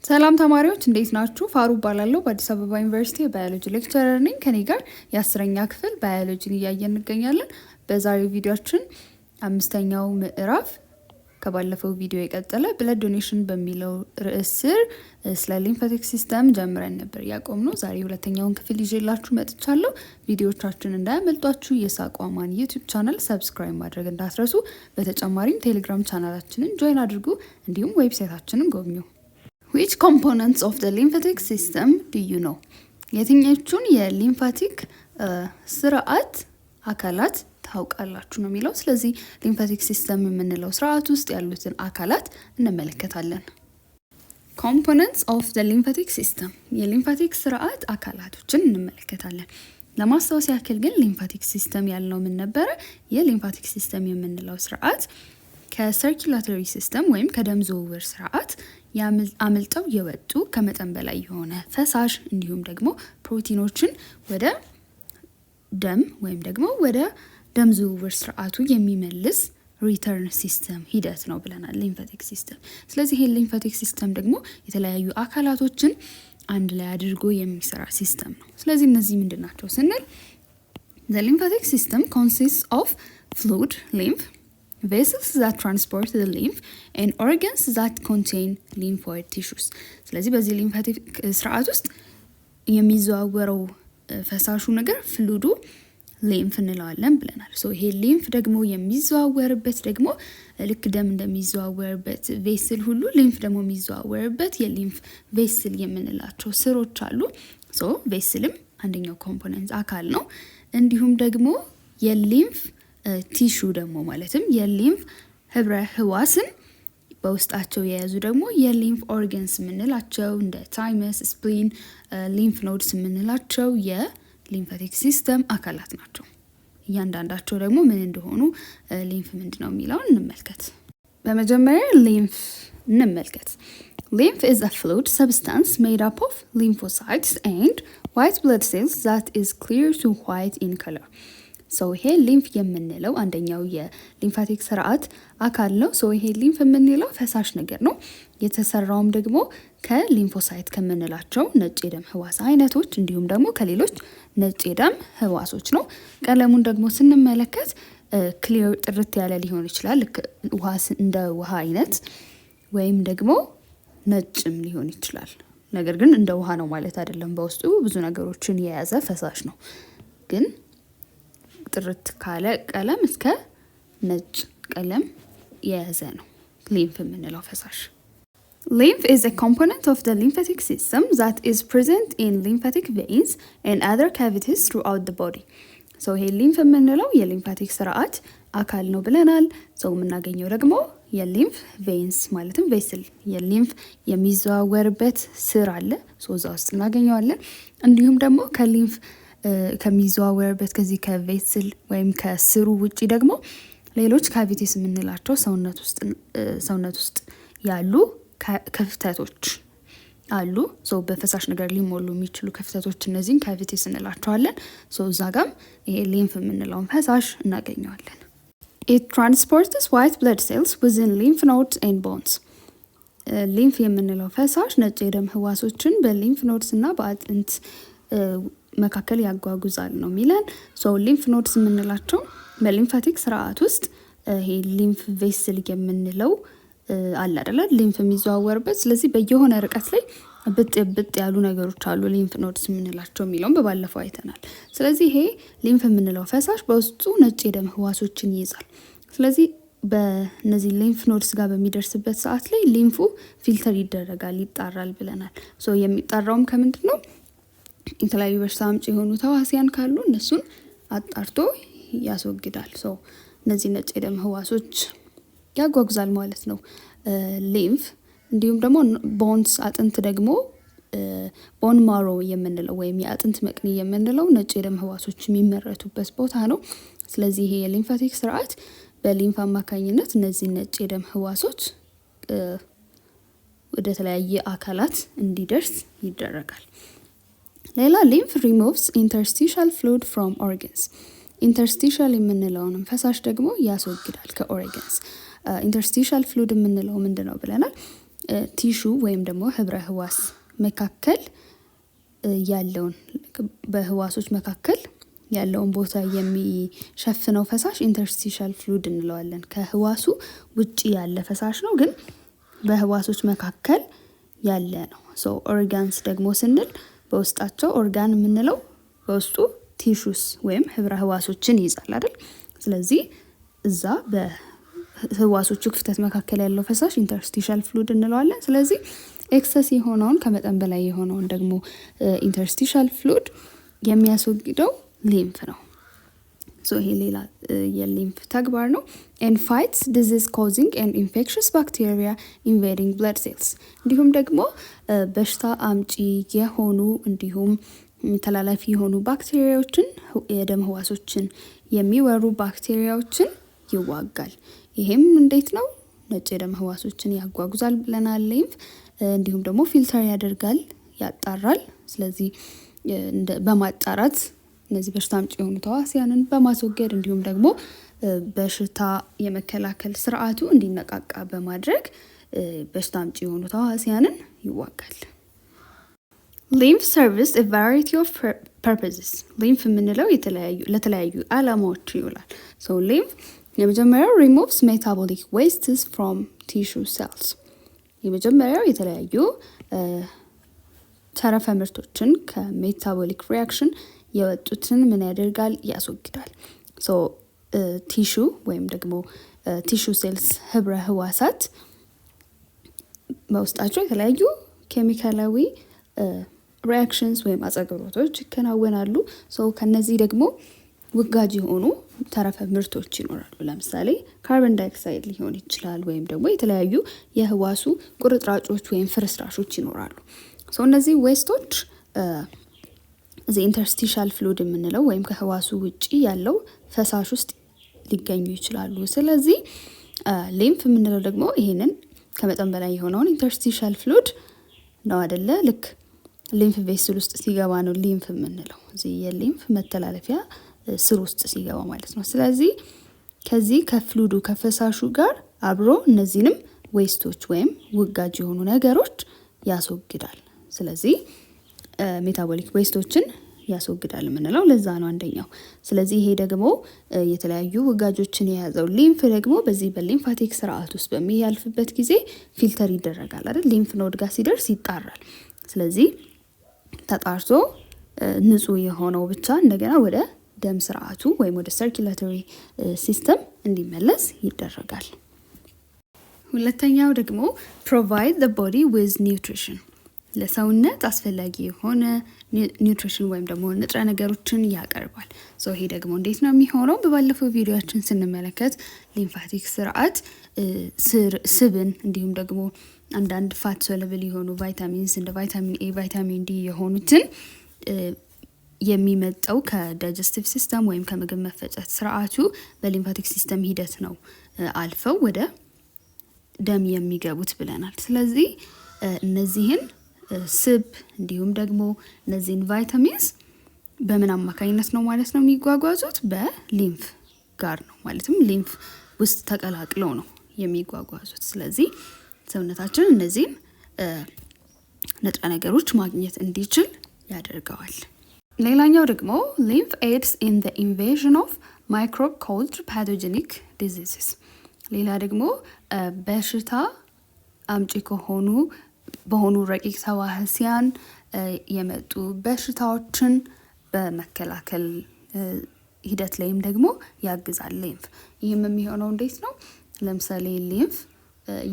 ሰላም ተማሪዎች እንዴት ናችሁ? ፋሩ እባላለሁ በአዲስ አበባ ዩኒቨርሲቲ የባዮሎጂ ሌክቸረር ነኝ። ከኔ ጋር የ10ኛ ክፍል ባዮሎጂን እያየን እንገኛለን። በዛሬው ቪዲዮአችን አምስተኛው ምዕራፍ ከባለፈው ቪዲዮ የቀጠለ ብለድ ዶኔሽን በሚለው ርዕስ ስር ስለ ሊምፋቲክ ሲስተም ጀምረን ነበር ያቆምነው። ዛሬ ሁለተኛውን ክፍል ይዤላችሁ መጥቻለሁ። ቪዲዮዎቻችን እንዳያመልጧችሁ የሳቋማን ዩቲዩብ ቻናል ሰብስክራይብ ማድረግ እንዳትረሱ። በተጨማሪም ቴሌግራም ቻናላችንን ጆይን አድርጉ፣ እንዲሁም ዌብሳይታችንን ጎብኙ። Which components of the lymphatic system do you know? የትኞቹን የሊምፋቲክ ስርዓት አካላት ታውቃላችሁ ነው የሚለው። ስለዚህ ሊምፋቲክ ሲስተም የምንለው ስርዓት ውስጥ ያሉትን አካላት እንመለከታለን። Components of the lymphatic system የሊምፋቲክ ስርዓት አካላቶችን እንመለከታለን። ለማስታወስ ያክል ግን ሊምፋቲክ ሲስተም ያልነው ምን ነበረ? የሊምፋቲክ ሲስተም የምንለው ስርዓት ከሰርኩላቶሪ ሲስተም ወይም ከደም ዝውውር ስርዓት አምልጠው የወጡ ከመጠን በላይ የሆነ ፈሳሽ እንዲሁም ደግሞ ፕሮቲኖችን ወደ ደም ወይም ደግሞ ወደ ደም ዝውውር ስርዓቱ የሚመልስ ሪተርን ሲስተም ሂደት ነው ብለናል ሊምፋቲክ ሲስተም። ስለዚህ ይሄ ሊምፋቲክ ሲስተም ደግሞ የተለያዩ አካላቶችን አንድ ላይ አድርጎ የሚሰራ ሲስተም ነው። ስለዚህ እነዚህ ምንድን ናቸው ስንል the lymphatic system consists of fluid lymph, vessels that transport the lymph and organs that contain lymphoid tissues። ስለዚህ በዚህ ሊምፋቲክ ስርዓት ውስጥ የሚዘዋወረው ፈሳሹ ነገር ፍሉዱ ሊምፍ እንለዋለን ብለናል። ይሄ ሊምፍ ደግሞ የሚዘዋወርበት ደግሞ ልክ ደም እንደሚዘዋወርበት ቬስል ሁሉ ሊምፍ ደግሞ የሚዘዋወርበት የሊምፍ ቬስል የምንላቸው ስሮች አሉ። ቬስልም አንደኛው ኮምፖነንት አካል ነው። እንዲሁም ደግሞ የሊምፍ ቲሹ ደግሞ ማለትም የሊምፍ ህብረ ህዋስን በውስጣቸው የያዙ ደግሞ የሊምፍ ኦርጋንስ የምንላቸው እንደ ታይመስ፣ ስፕሊን፣ ሊምፍ ኖድስ የምንላቸው የሊምፋቲክ ሲስተም አካላት ናቸው። እያንዳንዳቸው ደግሞ ምን እንደሆኑ ሊምፍ ምንድን ነው የሚለውን እንመልከት። በመጀመሪያ ሊምፍ እንመልከት። Lymph is a fluid substance made up of lymphocytes and white blood cells that is clear to white in color. ይሄ ሊምፍ የምንለው አንደኛው የሊምፋቲክ ስርዓት አካል ነው። ይሄ ሊምፍ የምንለው ፈሳሽ ነገር ነው። የተሰራውም ደግሞ ከሊምፎሳይት ከምንላቸው ነጭ የደም ህዋስ አይነቶች እንዲሁም ደግሞ ከሌሎች ነጭ የደም ህዋሶች ነው። ቀለሙን ደግሞ ስንመለከት ክሊር ጥርት ያለ ሊሆን ይችላል፣ እንደ ውሃ አይነት ወይም ደግሞ ነጭም ሊሆን ይችላል። ነገር ግን እንደ ውሃ ነው ማለት አይደለም። በውስጡ ብዙ ነገሮችን የያዘ ፈሳሽ ነው። ግን ጥርት ካለ ቀለም እስከ ነጭ ቀለም የያዘ ነው ሊምፍ የምንለው ፈሳሽ። Lymph is a component of the lymphatic system that is present in lymphatic veins and other cavities throughout the body. ይሄ ሊምፍ የምንለው የሊምፋቲክ ስርዓት አካል ነው ብለናል። የምናገኘው ደግሞ የሊምፍ ቬንስ ማለትም ቬስል የሊምፍ የሚዘዋወርበት ስር አለ። እዛ ውስጥ እናገኘዋለን። እንዲሁም ደግሞ ከሊምፍ ከሚዘዋወርበት ከዚህ ከቬስል ወይም ከስሩ ውጪ ደግሞ ሌሎች ካቪቲስ የምንላቸው ሰውነት ውስጥ ያሉ ክፍተቶች አሉ። በፈሳሽ ነገር ሊሞሉ የሚችሉ ክፍተቶች እነዚህን ካቪቲስ እንላቸዋለን። እዛ ጋም ይሄ ሊምፍ የምንለውን ፈሳሽ እናገኘዋለን። It transports white blood cells within lymph nodes and bones. ሊምፍ የምንለው ፈሳሽ ነጭ የደም ህዋሶችን በሊምፍ ኖድስ እና በአጥንት መካከል ያጓጉዛል ነው የሚለን። ሊምፍ ኖድስ የምንላቸው በሊምፋቲክ ስርዓት ውስጥ ይሄ ሊምፍ ቬስል የምንለው አለ አይደለ? ሊምፍ የሚዘዋወርበት። ስለዚህ በየሆነ ርቀት ላይ ብጥ ያሉ ነገሮች አሉ ሊምፍ ኖድስ የምንላቸው የሚለውን በባለፈው አይተናል። ስለዚህ ይሄ ሊምፍ የምንለው ፈሳሽ በውስጡ ነጭ የደም ህዋሶችን ይይዛል። ስለዚህ በእነዚህ ሊምፍ ኖድስ ጋር በሚደርስበት ሰዓት ላይ ሊምፉ ፊልተር ይደረጋል፣ ይጣራል ብለናል። የሚጣራውም ከምንድን ነው? የተለያዩ በሽታ አምጪ የሆኑ ተዋሲያን ካሉ እነሱን አጣርቶ ያስወግዳል። እነዚህ ነጭ የደም ህዋሶች ያጓጉዛል ማለት ነው ሊምፍ። እንዲሁም ደግሞ ቦንስ አጥንት ደግሞ ቦን ማሮ የምንለው ወይም የአጥንት መቅኒ የምንለው ነጭ የደም ህዋሶች የሚመረቱበት ቦታ ነው። ስለዚህ ይሄ የሊምፋቲክ ስርዓት በሊምፍ አማካኝነት እነዚህ ነጭ የደም ህዋሶች ወደ ተለያየ አካላት እንዲደርስ ይደረጋል። ሌላ ሊምፍ ሪሙቭስ ኢንተርስቲሻል ፍሉድ ፍሮም ኦርጋንስ። ኢንተርስቲሻል የምንለውንም ፈሳሽ ደግሞ ያስወግዳል ከኦርጋንስ። ኢንተርስቲሻል ፍሉድ የምንለው ምንድን ነው ብለናል? ቲሹ ወይም ደግሞ ህብረ ህዋስ መካከል ያለውን በህዋሶች መካከል ያለውን ቦታ የሚሸፍነው ፈሳሽ ኢንተርስቲሻል ፍሉድ እንለዋለን። ከህዋሱ ውጪ ያለ ፈሳሽ ነው፣ ግን በህዋሶች መካከል ያለ ነው። ሶ ኦርጋንስ ደግሞ ስንል በውስጣቸው ኦርጋን የምንለው በውስጡ ቲሹስ ወይም ህብረ ህዋሶችን ይይዛል አይደል? ስለዚህ እዛ በህዋሶቹ ክፍተት መካከል ያለው ፈሳሽ ኢንተርስቲሻል ፍሉድ እንለዋለን። ስለዚህ ኤክሰስ የሆነውን ከመጠን በላይ የሆነውን ደግሞ ኢንተርስቲሻል ፍሉድ የሚያስወግደው ሊምፍ ነው። ሶ ይሄ ሌላ የሊምፍ ተግባር ነው። and fights disease causing and infectious bacteria invading blood cells እንዲሁም ደግሞ በሽታ አምጪ የሆኑ እንዲሁም ተላላፊ የሆኑ ባክቴሪያዎችን የደም ህዋሶችን የሚወሩ ባክቴሪያዎችን ይዋጋል። ይሄም እንዴት ነው? ነጭ የደም ህዋሶችን ያጓጉዛል ብለናል ሊምፍ። እንዲሁም ደግሞ ፊልተር ያደርጋል፣ ያጣራል። ስለዚህ በማጣራት እነዚህ በሽታ አምጪ የሆኑ ተዋሲያንን በማስወገድ እንዲሁም ደግሞ በሽታ የመከላከል ስርዓቱ እንዲነቃቃ በማድረግ በሽታ አምጪ የሆኑ ተዋሲያንን ይዋጋል። ሊምፍ ሰርቪስ a variety of purposes ሊምፍ የምንለው ለተለያዩ ዓላማዎች ይውላል። ሶ ሊምፍ የመጀመሪያው removes metabolic wastes from tissue cells የመጀመሪያው የተለያዩ ተረፈ ምርቶችን ከሜታቦሊክ ሪያክሽን የወጡትን ምን ያደርጋል? ያስወግዳል። ሶ ቲሹ ወይም ደግሞ ቲሹ ሴልስ ህብረ ህዋሳት በውስጣቸው የተለያዩ ኬሚካላዊ ሪያክሽንስ ወይም አጸግብሮቶች ይከናወናሉ። ሶ ከነዚህ ደግሞ ውጋጅ የሆኑ ተረፈ ምርቶች ይኖራሉ። ለምሳሌ ካርቦን ዳይኦክሳይድ ሊሆን ይችላል፣ ወይም ደግሞ የተለያዩ የህዋሱ ቁርጥራጮች ወይም ፍርስራሾች ይኖራሉ። ሶ እነዚህ ዌስቶች እዚህ ኢንተርስቲሻል ፍሉድ የምንለው ወይም ከህዋሱ ውጪ ያለው ፈሳሽ ውስጥ ሊገኙ ይችላሉ። ስለዚህ ሊምፍ የምንለው ደግሞ ይሄንን ከመጠን በላይ የሆነውን ኢንተርስቲሻል ፍሉድ ነው አይደለ? ልክ ሊምፍ ቬስል ውስጥ ሲገባ ነው ሊምፍ የምንለው። እዚህ የሊምፍ መተላለፊያ ስር ውስጥ ሲገባ ማለት ነው። ስለዚህ ከዚህ ከፍሉዱ ከፈሳሹ ጋር አብሮ እነዚህንም ዌስቶች ወይም ውጋጅ የሆኑ ነገሮች ያስወግዳል። ስለዚህ ሜታቦሊክ ዌስቶችን ያስወግዳል የምንለው ለዛ ነው አንደኛው። ስለዚህ ይሄ ደግሞ የተለያዩ ውጋጆችን የያዘው ሊምፍ ደግሞ በዚህ በሊምፋቲክ ስርዓት ውስጥ በሚያልፍበት ጊዜ ፊልተር ይደረጋል አይደል? ሊምፍ ኖድ ጋር ሲደርስ ይጣራል። ስለዚህ ተጣርቶ ንጹህ የሆነው ብቻ እንደገና ወደ ደም ስርዓቱ ወይም ወደ ሰርኩላቶሪ ሲስተም እንዲመለስ ይደረጋል። ሁለተኛው ደግሞ provide the body with nutrition ለሰውነት አስፈላጊ የሆነ ኒውትሪሽን ወይም ደግሞ ንጥረ ነገሮችን ያቀርባል። ሶ ይሄ ደግሞ እንዴት ነው የሚሆነው? በባለፈው ቪዲዮአችን ስንመለከት ሊምፋቲክ ስርዓት ስብን እንዲሁም ደግሞ አንዳንድ ፋት ሶለብል የሆኑ ቫይታሚንስ እንደ ቫይታሚን ኤ፣ ቫይታሚን ዲ የሆኑትን የሚመጣው ከዳይጀስቲቭ ሲስተም ወይም ከምግብ መፈጨት ስርዓቱ በሊምፋቲክ ሲስተም ሂደት ነው አልፈው ወደ ደም የሚገቡት ብለናል። ስለዚህ እነዚህን ስብ እንዲሁም ደግሞ እነዚህን ቫይታሚንስ በምን አማካኝነት ነው ማለት ነው የሚጓጓዙት? በሊምፍ ጋር ነው። ማለትም ሊምፍ ውስጥ ተቀላቅለው ነው የሚጓጓዙት። ስለዚህ ሰውነታችን እነዚህን ንጥረ ነገሮች ማግኘት እንዲችል ያደርገዋል። ሌላኛው ደግሞ lymph aids in the invasion of microbe caused pathogenic diseases ሌላ ደግሞ በሽታ አምጪ በሆኑ ረቂቅ ተዋሲያን የመጡ በሽታዎችን በመከላከል ሂደት ላይም ደግሞ ያግዛል ሊምፍ። ይህም የሚሆነው እንዴት ነው? ለምሳሌ ሊምፍ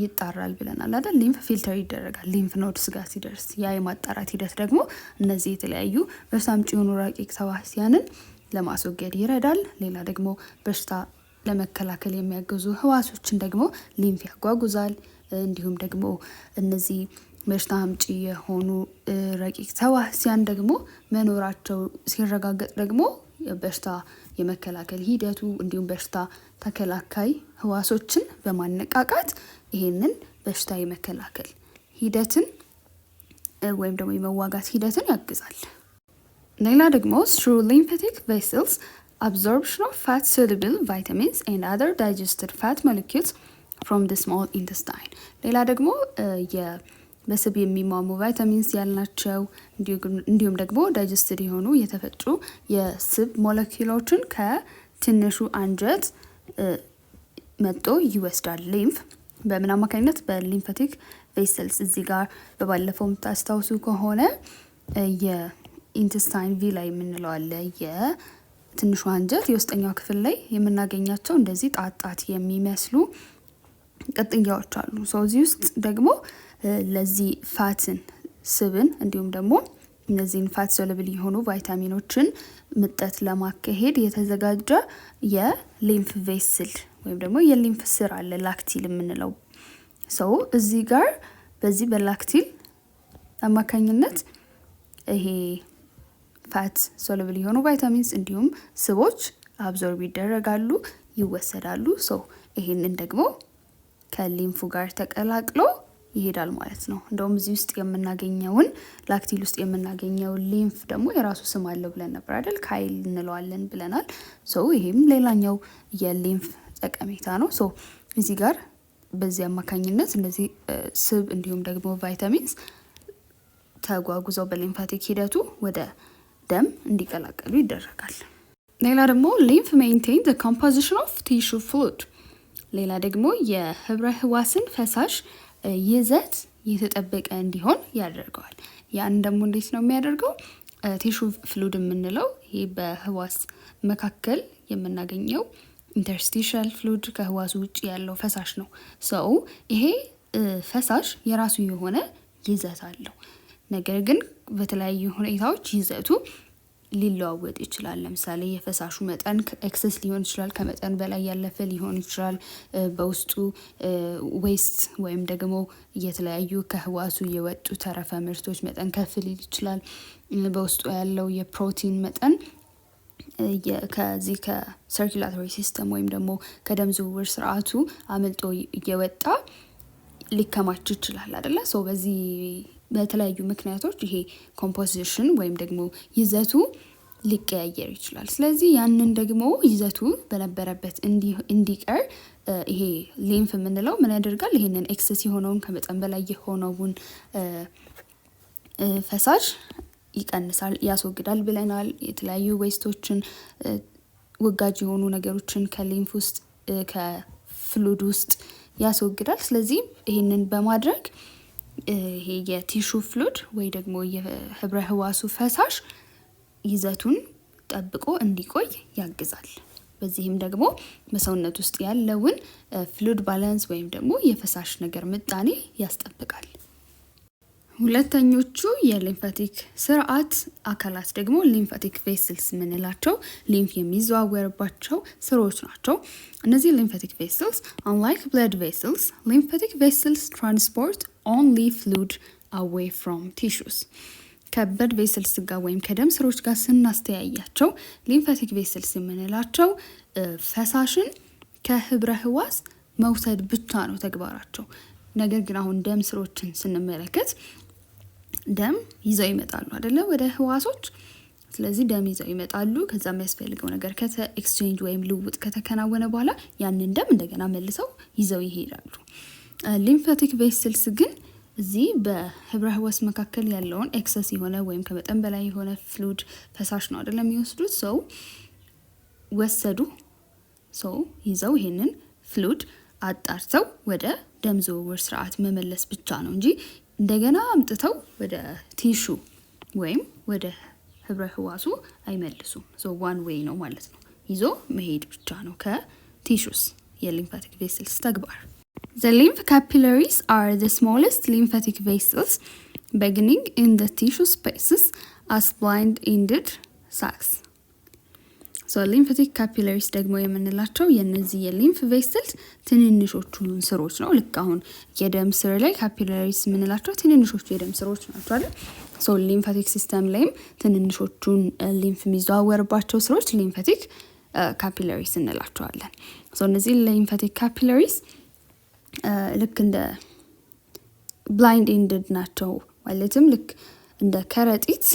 ይጣራል ብለናል አይደል? ሊምፍ ፊልተር ይደረጋል ሊምፍ ኖድስ ጋር ሲደርስ። ያ የማጣራት ሂደት ደግሞ እነዚህ የተለያዩ በሽታ አምጪ የሆኑ ረቂቅ ተዋሲያንን ለማስወገድ ይረዳል። ሌላ ደግሞ በሽታ ለመከላከል የሚያግዙ ህዋሶችን ደግሞ ሊምፍ ያጓጉዛል። እንዲሁም ደግሞ እነዚህ በሽታ አምጪ የሆኑ ረቂቅ ተዋሲያን ደግሞ መኖራቸው ሲረጋገጥ ደግሞ በሽታ የመከላከል ሂደቱ እንዲሁም በሽታ ተከላካይ ህዋሶችን በማነቃቃት ይሄንን በሽታ የመከላከል ሂደትን ወይም ደግሞ የመዋጋት ሂደትን ያግዛል። ሌላ ደግሞ through lymphatic vessels absorption of fat soluble vitamins and other digested fat molecules from the small intestine። ሌላ ደግሞ በስብ የሚሟሙ ቫይታሚንስ ያልናቸው እንዲሁም ደግሞ ዳይጀስትድ የሆኑ የተፈጩ የስብ ሞለኪውሎችን ከትንሹ አንጀት መጥቶ ይወስዳል። ሊምፍ በምን አማካኝነት? በሊምፋቲክ ቬሰልስ። እዚህ ጋር በባለፈው የምታስታውሱ ከሆነ የኢንተስታይን ቪላ የምንለው አለ። የትንሹ አንጀት የውስጠኛው ክፍል ላይ የምናገኛቸው እንደዚህ ጣጣት የሚመስሉ ቅጥያዎች አሉ። እዚህ ውስጥ ደግሞ ለዚህ ፋትን፣ ስብን እንዲሁም ደግሞ እነዚህን ፋት ሶሉብል የሆኑ ቫይታሚኖችን ምጠት ለማካሄድ የተዘጋጀ የሊምፍ ቬስል ወይም ደግሞ የሊምፍ ስር አለ፣ ላክቲል የምንለው። እዚህ ጋር በዚህ በላክቲል አማካኝነት ይሄ ፋት ሶሉብል የሆኑ ቫይታሚንስ እንዲሁም ስቦች አብዞርብ ይደረጋሉ፣ ይወሰዳሉ። ይሄንን ደግሞ ከሊምፉ ጋር ተቀላቅሎ ይሄዳል ማለት ነው። እንደውም እዚህ ውስጥ የምናገኘውን ላክቲል ውስጥ የምናገኘው ሊምፍ ደግሞ የራሱ ስም አለው ብለን ነበር አይደል? ካይል እንለዋለን ብለናል። ይሄም ሌላኛው የሊምፍ ጠቀሜታ ነው። እዚህ ጋር በዚህ አማካኝነት እነዚህ ስብ እንዲሁም ደግሞ ቫይታሚንስ ተጓጉዘው በሊምፋቲክ ሂደቱ ወደ ደም እንዲቀላቀሉ ይደረጋል። ሌላ ደግሞ ሊምፍ ሜንቴን ዘ ኮምፖዚሽን ኦፍ ቲሹ ፍሉድ። ሌላ ደግሞ የህብረ ህዋስን ፈሳሽ ይዘት የተጠበቀ እንዲሆን ያደርገዋል። ያን ደግሞ እንዴት ነው የሚያደርገው? ቲሹ ፍሉድ የምንለው ይሄ በህዋስ መካከል የምናገኘው ኢንተርስቲሻል ፍሉድ ከህዋሱ ውጭ ያለው ፈሳሽ ነው። ይሄ ፈሳሽ የራሱ የሆነ ይዘት አለው። ነገር ግን በተለያዩ ሁኔታዎች ይዘቱ ሊለዋወጥ ይችላል። ለምሳሌ የፈሳሹ መጠን ኤክሰስ ሊሆን ይችላል፣ ከመጠን በላይ ያለፈ ሊሆን ይችላል። በውስጡ ዌስት ወይም ደግሞ የተለያዩ ከህዋሱ የወጡ ተረፈ ምርቶች መጠን ከፍ ሊል ይችላል። በውስጡ ያለው የፕሮቲን መጠን ከዚህ ከሰርኩላቶሪ ሲስተም ወይም ደግሞ ከደም ዝውውር ስርዓቱ አምልጦ እየወጣ ሊከማች ይችላል አይደለ? በዚህ በተለያዩ ምክንያቶች ይሄ ኮምፖዚሽን ወይም ደግሞ ይዘቱ ሊቀያየር ይችላል። ስለዚህ ያንን ደግሞ ይዘቱ በነበረበት እንዲቀር ይሄ ሊምፍ የምንለው ምን ያደርጋል? ይሄንን ኤክሰስ የሆነውን ከመጠን በላይ የሆነውን ፈሳሽ ይቀንሳል፣ ያስወግዳል ብለናል። የተለያዩ ዌስቶችን፣ ወጋጅ የሆኑ ነገሮችን ከሊምፍ ውስጥ ከፍሉድ ውስጥ ያስወግዳል። ስለዚህ ይሄንን በማድረግ ይሄ የቲሹ ፍሉድ ወይ ደግሞ የህብረ ህዋሱ ፈሳሽ ይዘቱን ጠብቆ እንዲቆይ ያግዛል። በዚህም ደግሞ በሰውነት ውስጥ ያለውን ፍሉድ ባላንስ ወይም ደግሞ የፈሳሽ ነገር ምጣኔ ያስጠብቃል። ሁለተኞቹ የሊምፋቲክ ስርዓት አካላት ደግሞ ሊምፋቲክ ቬስልስ የምንላቸው ሊምፍ የሚዘዋወርባቸው ስሮች ናቸው። እነዚህ ሊምፋቲክ ቬስልስ unlike blood vessels, lymphatic vessels transport only fluid away from tissues። ከብለድ ቬስልስ ጋር ወይም ከደም ስሮች ጋር ስናስተያያቸው ሊምፋቲክ ቬስልስ የምንላቸው ፈሳሽን ከህብረ ህዋስ መውሰድ ብቻ ነው ተግባራቸው። ነገር ግን አሁን ደም ስሮችን ስንመለከት ደም ይዘው ይመጣሉ አይደለ ወደ ህዋሶች። ስለዚህ ደም ይዘው ይመጣሉ። ከዛ የሚያስፈልገው ነገር ኤክስቼንጅ ወይም ልውውጥ ከተከናወነ በኋላ ያንን ደም እንደገና መልሰው ይዘው ይሄዳሉ። ሊምፋቲክ ቬስልስ ግን እዚህ በህብረ ህዋስ መካከል ያለውን ኤክሰስ የሆነ ወይም ከመጠን በላይ የሆነ ፍሉድ ፈሳሽ ነው አይደለም የሚወስዱት። ወሰዱ ይዘው ይሄንን ፍሉድ አጣርተው ወደ ደም ዝውውር ስርዓት መመለስ ብቻ ነው እንጂ እንደገና አምጥተው ወደ ቲሹ ወይም ወደ ህብረ ህዋሱ አይመልሱም። ዋን ዌይ ነው ማለት ነው። ይዞ መሄድ ብቻ ነው ከቲሹስ የሊምፋቲክ ቬስልስ ተግባር። The lymph capillaries are the smallest lymphatic vessels beginning in the tissue spaces as blind-ended sacs. ሊምፋቲክ ካፒላሪስ ደግሞ የምንላቸው የነዚህ የሊምፍ ቬስልስ ትንንሾቹን ስሮች ነው። ልክ አሁን የደም ስር ላይ ካፒላሪስ የምንላቸው ትንንሾቹ የደም ስሮች ናቸው አይደል? ሊምፋቲክ ሲስተም ላይም ትንንሾቹን ሊምፍ የሚዘዋወርባቸው ስሮች ሊምፋቲክ ካፒላሪስ እንላቸዋለን። እነዚህ ሊምፋቲክ ካፒላሪስ ልክ እንደ ብላይንድ ኤንድድ ናቸው። ማለትም ልክ እንደ ከረጢት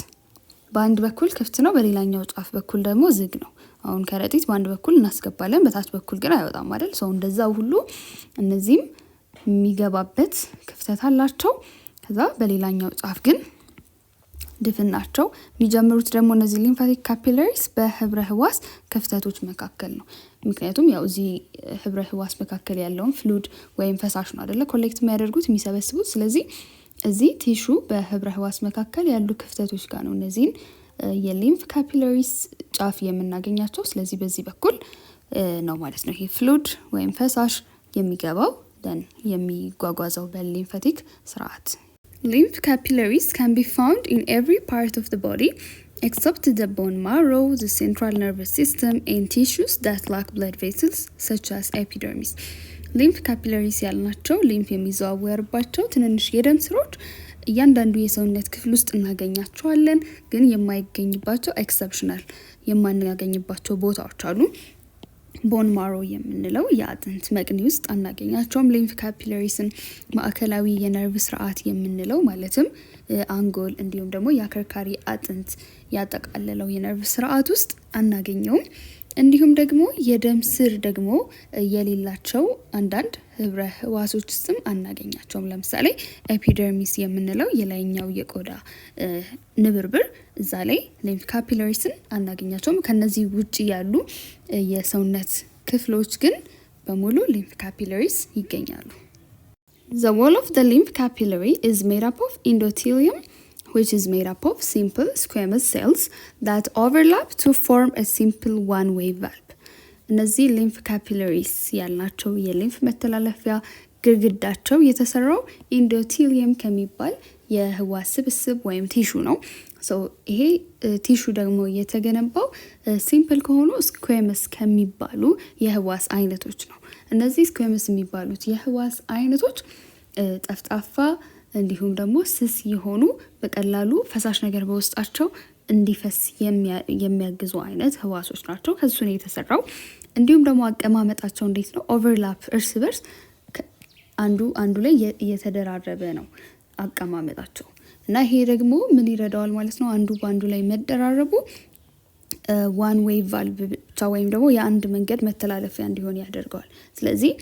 በአንድ በኩል ክፍት ነው፣ በሌላኛው ጫፍ በኩል ደግሞ ዝግ ነው። አሁን ከረጢት በአንድ በኩል እናስገባለን፣ በታች በኩል ግን አይወጣም አይደል? ሰው እንደዛው ሁሉ እነዚህም የሚገባበት ክፍተት አላቸው። ከዛ በሌላኛው ጫፍ ግን ድፍን ናቸው። የሚጀምሩት ደግሞ እነዚህ ሊምፋቲክ ካፒላሪስ በህብረ ህዋስ ክፍተቶች መካከል ነው። ምክንያቱም ያው እዚህ ህብረ ህዋስ መካከል ያለውን ፍሉድ ወይም ፈሳሽ ነው አይደለ ኮሌክት የሚያደርጉት የሚሰበስቡት። ስለዚህ እዚህ ቲሹ በህብረ ህዋስ መካከል ያሉ ክፍተቶች ጋር ነው እነዚህን የሊምፍ ካፒላሪስ ጫፍ የምናገኛቸው። ስለዚህ በዚህ በኩል ነው ማለት ነው ይሄ ፍሉድ ወይም ፈሳሽ የሚገባው ደን የሚጓጓዘው በሊምፋቲክ ስርዓት። Lymph capillaries can be found in every part of the body except the bone marrow, the central nervous system, and tissues that lack blood vessels such as epidermis. Lymph capillaries ያልናቸው ሊምፍ የሚዘዋወርባቸው ትንንሽ የደም ስሮች እያንዳንዱ የሰውነት ክፍል ውስጥ እናገኛቸዋለን። ግን የማይገኝባቸው ኤክሰፕሽናል የማናገኝባቸው ቦታዎች አሉ። ቦን ማሮ የምንለው የአጥንት መቅኒ ውስጥ አናገኛቸውም። ሊምፍ ካፒላሪስን ማዕከላዊ የነርቭ ስርዓት የምንለው ማለትም አንጎል እንዲሁም ደግሞ የአከርካሪ አጥንት ያጠቃለለው የነርቭ ስርዓት ውስጥ አናገኘውም። እንዲሁም ደግሞ የደም ስር ደግሞ የሌላቸው አንዳንድ ህብረ ህዋሶች ውስጥም አናገኛቸውም። ለምሳሌ ኤፒደርሚስ የምንለው የላይኛው የቆዳ ንብርብር እዛ ላይ ሊምፍ ካፒላሪስን አናገኛቸውም። ከነዚህ ውጪ ያሉ የሰውነት ክፍሎች ግን በሙሉ ሊምፍ ካፒላሪስ ይገኛሉ። The wall of the lymph capillary is made up of endothelium, which is made up of simple squamous cells that overlap to form a simple one-way valve. እነዚህ ሊምፍ ካፒላሪስ ያልናቸው የሊምፍ መተላለፊያ ግድግዳቸው የተሰራው ኢንዶቴሊየም ከሚባል የህዋስ ስብስብ ወይም ቲሹ ነው። ይሄ ቲሹ ደግሞ የተገነባው ሲምፕል ከሆኑ ስኩዌመስ ከሚባሉ የህዋስ አይነቶች ነው። እነዚህ ስኩዌመስ የሚባሉት የህዋስ አይነቶች ጠፍጣፋ እንዲሁም ደግሞ ስስ የሆኑ በቀላሉ ፈሳሽ ነገር በውስጣቸው እንዲፈስ የሚያግዙ አይነት ህዋሶች ናቸው። ከሱ ነው የተሰራው። እንዲሁም ደግሞ አቀማመጣቸው እንዴት ነው? ኦቨርላፕ እርስ በርስ አንዱ ላይ እየተደራረበ ነው አቀማመጣቸው እና ይሄ ደግሞ ምን ይረዳዋል ማለት ነው? አንዱ በአንዱ ላይ መደራረቡ ዋን ዌይ ቫልቭ ብቻ ወይም ደግሞ የአንድ መንገድ መተላለፊያ እንዲሆን ያደርገዋል። ስለዚህ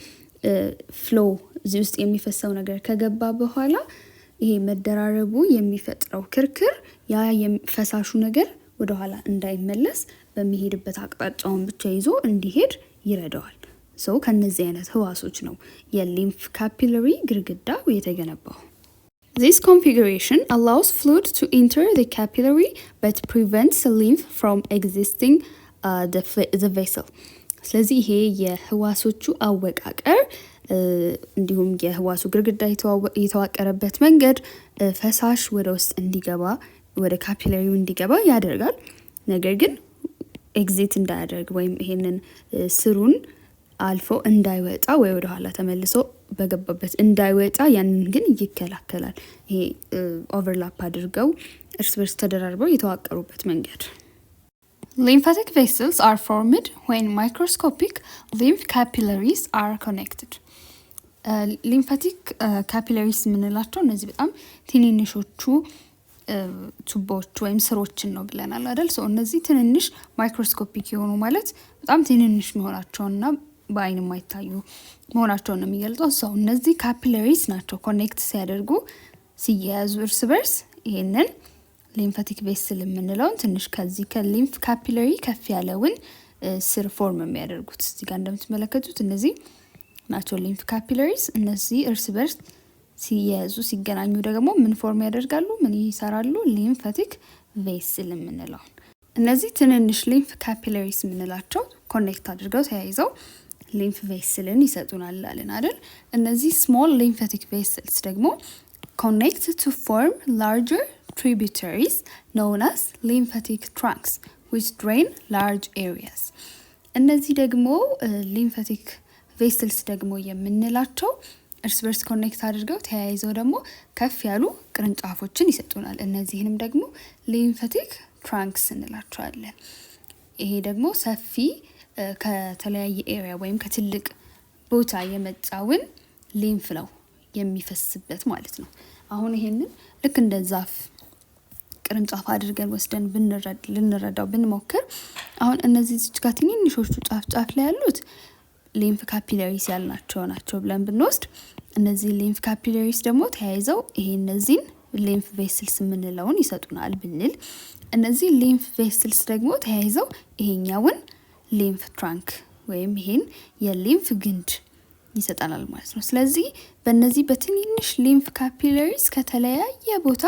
ፍሎ እዚህ ውስጥ የሚፈሰው ነገር ከገባ በኋላ ይሄ መደራረቡ የሚፈጥረው ክርክር ያ ፈሳሹ ነገር ወደኋላ እንዳይመለስ በሚሄድበት አቅጣጫውን ብቻ ይዞ እንዲሄድ ይረዳዋል። ከነዚህ አይነት ህዋሶች ነው የሊምፍ ካፒላሪ ግድግዳ የተገነባው። This configuration allows fluid to enter the capillary but prevents the lymph from exiting the vessel. ስለዚህ ይሄ የህዋሶቹ አወቃቀር እንዲሁም የህዋሱ ግድግዳ የተዋቀረበት መንገድ ፈሳሽ ወደ ውስጥ እንዲገባ ወደ ካፒላሪው እንዲገባ ያደርጋል። ነገር ግን ኤግዚት እንዳያደርግ ወይም ይሄንን ስሩን አልፎ እንዳይወጣ ወይ ወደ ኋላ ተመልሶ በገባበት እንዳይወጣ ያንን ግን ይከላከላል። ይሄ ኦቨርላፕ አድርገው እርስ በርስ ተደራርበው የተዋቀሩበት መንገድ። Lymphatic vessels are formed when microscopic lymph capillaries are connected. ሊምፋቲክ ካፒላሪስ የምንላቸው እነዚህ በጣም ትንንሾቹ ቱቦች ወይም ስሮችን ነው ብለናል አይደል? እነዚህ ትንንሽ ማይክሮስኮፒክ የሆኑ ማለት በጣም ትንንሽ መሆናቸውና በአይን የማይታዩ መሆናቸውን ነው የሚገልጸው። እነዚህ ካፒላሪስ ናቸው ኮኔክት ሲያደርጉ ሲያያዙ እርስ በርስ ይሄንን ሊምፋቲክ ቬስል የምንለውን ትንሽ ከዚህ ከሊምፍ ካፒላሪ ከፍ ያለውን ስር ፎርም የሚያደርጉት እዚህ ጋር እንደምትመለከቱት እነዚህ ናቸው ሊምፍ ካፒላሪስ። እነዚህ እርስ በርስ ሲያያዙ ሲገናኙ ደግሞ ምን ፎርም ያደርጋሉ? ምን ይሰራሉ? ሊምፋቲክ ቬስል የምንለው። እነዚህ ትንንሽ ሊምፍ ካፒላሪስ የምንላቸው ኮኔክት አድርገው ተያይዘው ሊምፍ ቬስልን ይሰጡናል አለን አይደል? እነዚህ ስሞል ሊምፋቲክ ቬስልስ ደግሞ ኮኔክት ቱ ፎርም ላርጀር tributaries known as lymphatic trunks which drain large areas. እነዚህ ደግሞ ሊምፋቲክ ቬስልስ ደግሞ የምንላቸው እርስ በርስ ኮኔክት አድርገው ተያይዘው ደግሞ ከፍ ያሉ ቅርንጫፎችን ይሰጡናል። እነዚህንም ደግሞ ሊምፋቲክ ትራንክስ እንላቸዋለን። ይሄ ደግሞ ሰፊ ከተለያየ ኤሪያ ወይም ከትልቅ ቦታ የመጣውን ሊምፍ ነው የሚፈስበት ማለት ነው። አሁን ይሄንን ልክ እንደ ዛፍ ቅርንጫፍ አድርገን ወስደን ልንረዳው ብንሞክር አሁን እነዚህ እዚህ ጋር ትንንሾቹ ጫፍ ላይ ያሉት ሊምፍ ካፒላሪስ ያልናቸው ናቸው ብለን ብንወስድ እነዚህ ሊምፍ ካፒላሪስ ደግሞ ተያይዘው ይሄ እነዚህን ሊምፍ ቬስልስ የምንለውን ይሰጡናል ብንል እነዚህ ሊምፍ ቬስልስ ደግሞ ተያይዘው ይሄኛውን ሊምፍ ትራንክ ወይም ይሄን የሊምፍ ግንድ ይሰጣናል ማለት ነው። ስለዚህ በእነዚህ በትንንሽ ሊምፍ ካፒላሪስ ከተለያየ ቦታ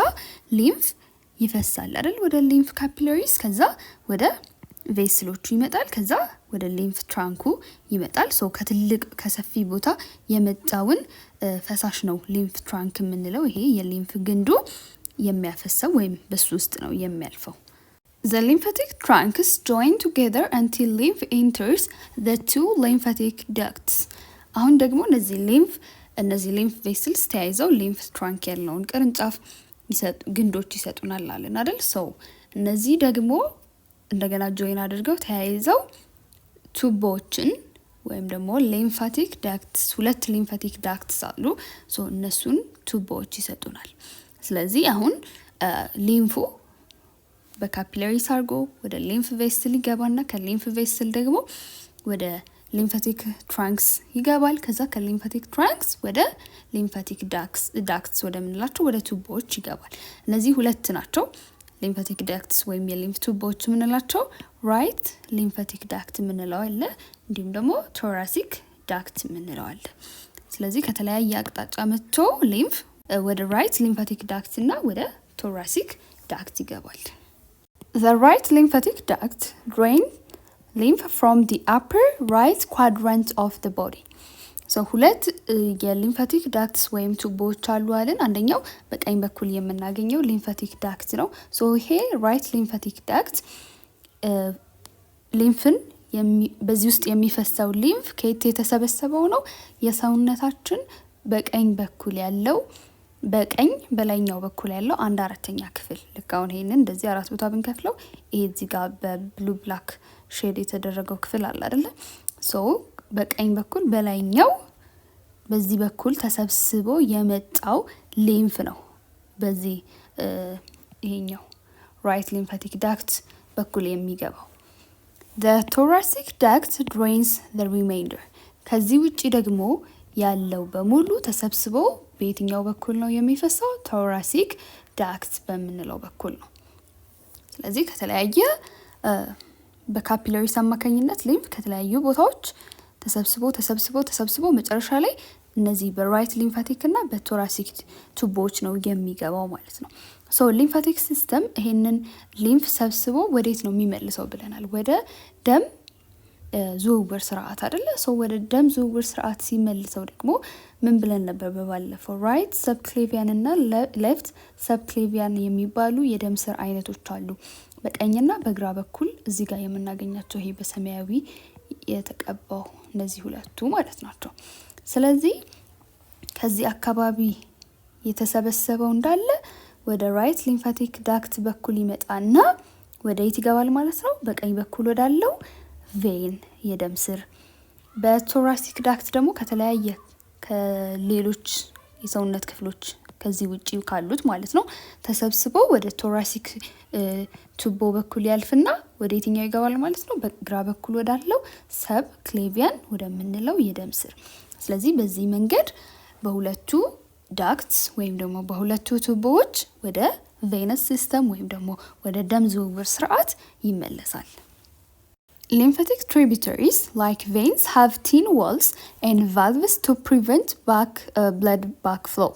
ሊምፍ ይፈሳል አይደል? ወደ ሊምፍ ካፒላሪስ ከዛ ወደ ቬስሎቹ ይመጣል ከዛ ወደ ሊምፍ ትራንኩ ይመጣል። ሶ ከትልቅ ከሰፊ ቦታ የመጣውን ፈሳሽ ነው ሊምፍ ትራንክ የምንለው። ይሄ የሊምፍ ግንዱ የሚያፈሰው ወይም በሱ ውስጥ ነው የሚያልፈው። The lymphatic trunks join together until lymph enters the two lymphatic ducts. አሁን ደግሞ እነዚህ ሊምፍ ቬስልስ ተያይዘው ሊምፍ ትራንክ ያለውን ቅርንጫፍ ግንዶች ይሰጡናል አለን አይደል? ሶ እነዚህ ደግሞ እንደገና ጆይን አድርገው ተያይዘው ቱቦችን ወይም ደግሞ ሊምፋቲክ ዳክትስ ሁለት ሊምፋቲክ ዳክትስ አሉ። ሶ እነሱን ቱቦዎች ይሰጡናል። ስለዚህ አሁን ሊምፉ በካፒላሪስ አድርጎ ወደ ሊምፍ ቬስል ይገባና ከሊምፍ ቬስል ደግሞ ወደ ሊምፋቲክ ትራንክስ ይገባል። ከዛ ከሊምፋቲክ ትራንክስ ወደ ሊምፋቲክ ዳክትስ ወደ ምንላቸው ወደ ቱቦዎች ይገባል። እነዚህ ሁለት ናቸው ሊምፋቲክ ዳክትስ ወይም የሊምፍ ቱቦዎች የምንላቸው። ራይት ሊምፋቲክ ዳክት የምንለው አለ፣ እንዲሁም ደግሞ ቶራሲክ ዳክት የምንለው አለ። ስለዚህ ከተለያየ አቅጣጫ መጥቶ ሊምፍ ወደ ራይት ሊምፋቲክ ዳክት እና ወደ ቶራሲክ ዳክት ይገባል። The right lymphatic duct drain lymph from the upper right quadrant of the body. So ሁለት የሊምፋቲክ ዳክትስ ወይም ቱቦዎች አሉ አለን። አንደኛው በቀኝ በኩል የምናገኘው ሊምፋቲክ ዳክት ነው። ሶ ይሄ ራይት ሊምፋቲክ ዳክት ሊምፍን በዚህ ውስጥ የሚፈሰው ሊምፍ ከየት የተሰበሰበው ነው? የሰውነታችን በቀኝ በኩል ያለው በቀኝ በላይኛው በኩል ያለው 1/4 ክፍል ልክ አሁን ይሄንን እንደዚህ 4 ቦታ ብንከፍለው ይሄ እዚህ ጋር በብሉ ብላክ ሼድ የተደረገው ክፍል አለ አይደለ? ሶ በቀኝ በኩል በላይኛው በዚህ በኩል ተሰብስቦ የመጣው ሊምፍ ነው። በዚህ ይሄኛው ራይት ሊምፋቲክ ዳክት በኩል የሚገባው። The thoracic duct drains the remainder. ከዚህ ውጪ ደግሞ ያለው በሙሉ ተሰብስቦ በየትኛው በኩል ነው የሚፈሰው? ቶራሲክ ዳክት በምንለው በኩል ነው። ስለዚህ ከተለያየ በካፒላሪስ አማካኝነት ሊምፍ ከተለያዩ ቦታዎች ተሰብስቦ መጨረሻ ላይ እነዚህ በራይት ሊምፋቲክ እና በቶራሲክ ቱቦዎች ነው የሚገባው ማለት ነው። ሶ ሊምፋቲክ ሲስተም ይሄንን ሊምፍ ሰብስቦ ወዴት ነው የሚመልሰው ብለናል? ወደ ደም ዝውውር ስርዓት አይደለ? ሶ ወደ ደም ዝውውር ስርዓት ሲመልሰው ደግሞ ምን ብለን ነበር በባለፈው? ራይት ሰብክሌቪያን እና ሌፍት ሰብክሌቪያን የሚባሉ የደም ስር አይነቶች አሉ። በቀኝና በግራ በኩል እዚህ ጋር የምናገኛቸው ይሄ በሰማያዊ የተቀባው እነዚህ ሁለቱ ማለት ናቸው። ስለዚህ ከዚህ አካባቢ የተሰበሰበው እንዳለ ወደ ራይት ሊምፋቲክ ዳክት በኩል ይመጣና ወደ የት ይገባል ማለት ነው? በቀኝ በኩል ወዳለው ቬን የደም ስር። በቶራሲክ ዳክት ደግሞ ከተለያየ ከሌሎች የሰውነት ክፍሎች ከዚህ ውጪ ካሉት ማለት ነው ተሰብስበው ወደ ቶራሲክ ቱቦ በኩል ያልፍና ወደ የትኛው ይገባል ማለት ነው? በግራ በኩል ወዳለው ሰብ ክሌቪያን ወደምንለው የደም ስር። ስለዚህ በዚህ መንገድ በሁለቱ ዳክትስ ወይም ደግሞ በሁለቱ ቱቦዎች ወደ ቬነስ ሲስተም ወይም ደግሞ ወደ ደም ዝውውር ስርዓት ይመለሳል። Lymphatic tributaries like veins have thin walls and valves to prevent blood backflow.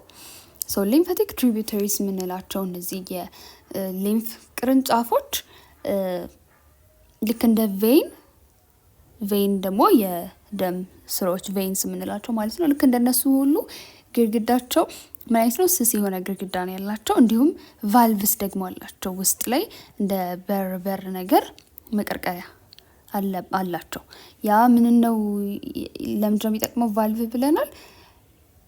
So lymphatic tributaries የምንላቸው እነዚህ የሊምፍ ቅርንጫፎች ልክ እንደ ቬን ደግሞ የደም ስሮች ቬንስ የምንላቸው ማለት ነው። ልክ እንደነሱ ሁሉ ግድግዳቸው ምን አይነት ነው? ስስ የሆነ ግድግዳ ነው ያላቸው። እንዲሁም ቫልቭስ ደግሞ አላቸው ውስጥ ላይ እንደ በር ነገር መቀርቀሪያ አላቸው። ያ ምን ነው ለምንድነው የሚጠቅመው ቫልቭ ብለናል?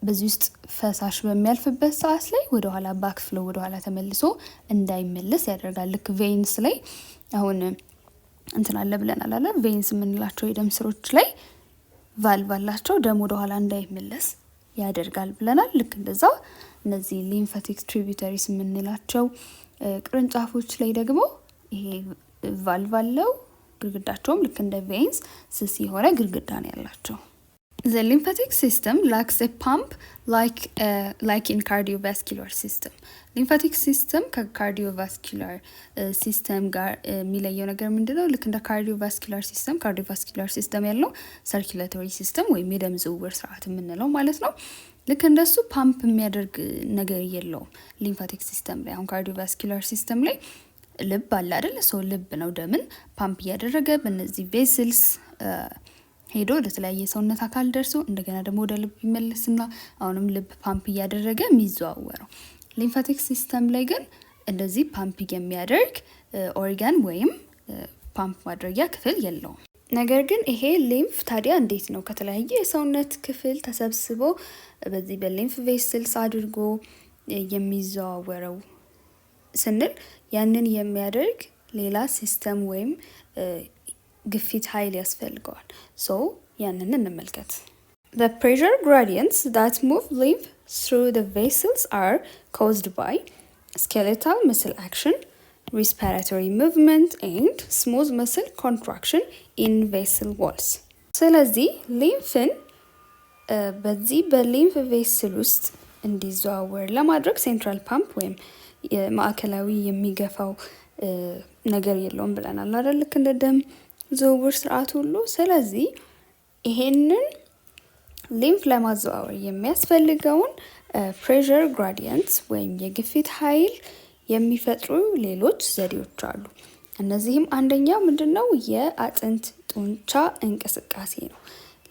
በዚህ ውስጥ ፈሳሽ በሚያልፍበት ሰዓት ላይ ወደ ኋላ ባክፍሎ ወደ ኋላ ተመልሶ እንዳይመለስ ያደርጋል። ልክ ቬንስ ላይ አሁን እንትን አለ ብለናል አለ ቬንስ የምንላቸው የደም ስሮች ላይ ቫልቭ አላቸው። ደም ወደ ኋላ እንዳይመለስ ያደርጋል ብለናል። ልክ እንደዛ እነዚህ ሊምፋቲክ ትሪቢዩተሪስ የምንላቸው ቅርንጫፎች ላይ ደግሞ ይሄ ቫልቭ አለው። ግድግዳቸውም ልክ እንደ ቬንስ ስስ የሆነ ግድግዳ ነው ያላቸው። The lymphatic system lacks a pump like in cardiovascular system. lymphatic system ከካርዲዮቫስኩላር ሲስተም ጋር የሚለየው ነገር ምንድነው? ልክ እንደ ካርዲዮቫስኩላር ሲስተም ያለው ሰርኩሌተሪ ሲስተም ወይም የደም ዝውውር ስርዓት የምንለው ማለት ነው። ልክ እንደሱ ፓምፕ የሚያደርግ ነገር የለውም ሊምፋቲክ ሲስተም ላይ። አሁን ካርዲዮቫስኩላር ሲስተም ላይ ልብ አለ አይደል? ሰው ልብ ነው ደምን ፓምፕ እያደረገ በእነዚህ ቬስልስ ሄዶ ወደ ተለያየ ሰውነት አካል ደርሶ እንደገና ደግሞ ወደ ልብ ይመለስና አሁንም ልብ ፓምፕ እያደረገ የሚዘዋወረው። ሊምፋቲክ ሲስተም ላይ ግን እንደዚህ ፓምፕ የሚያደርግ ኦርጋን ወይም ፓምፕ ማድረጊያ ክፍል የለውም። ነገር ግን ይሄ ሊምፍ ታዲያ እንዴት ነው ከተለያየ የሰውነት ክፍል ተሰብስቦ በዚህ በሊምፍ ቬስልስ አድርጎ የሚዘዋወረው ስንል ያንን የሚያደርግ ሌላ ሲስተም ወይም ግፊት ኃይል ያስፈልገዋል። ሶ ያንን እንመልከት። The pressure gradients that move lymph through the vessels are caused by skeletal muscle action, respiratory movement and smooth muscle contraction in vessel walls. ስለዚህ ሊምፍን በዚህ በሊምፍ ቬስል ውስጥ እንዲዘዋወር ለማድረግ ሴንትራል ፓምፕ ወይም ማዕከላዊ የሚገፋው ነገር የለውም ብለናል አይደል? ልክ እንደ ደም ዝውውር ስርዓት ሁሉ። ስለዚህ ይሄንን ሊምፍ ለማዘዋወር የሚያስፈልገውን ፕሬሸር ግራዲየንት ወይም የግፊት ኃይል የሚፈጥሩ ሌሎች ዘዴዎች አሉ። እነዚህም አንደኛው ምንድነው? የአጥንት ጡንቻ እንቅስቃሴ ነው።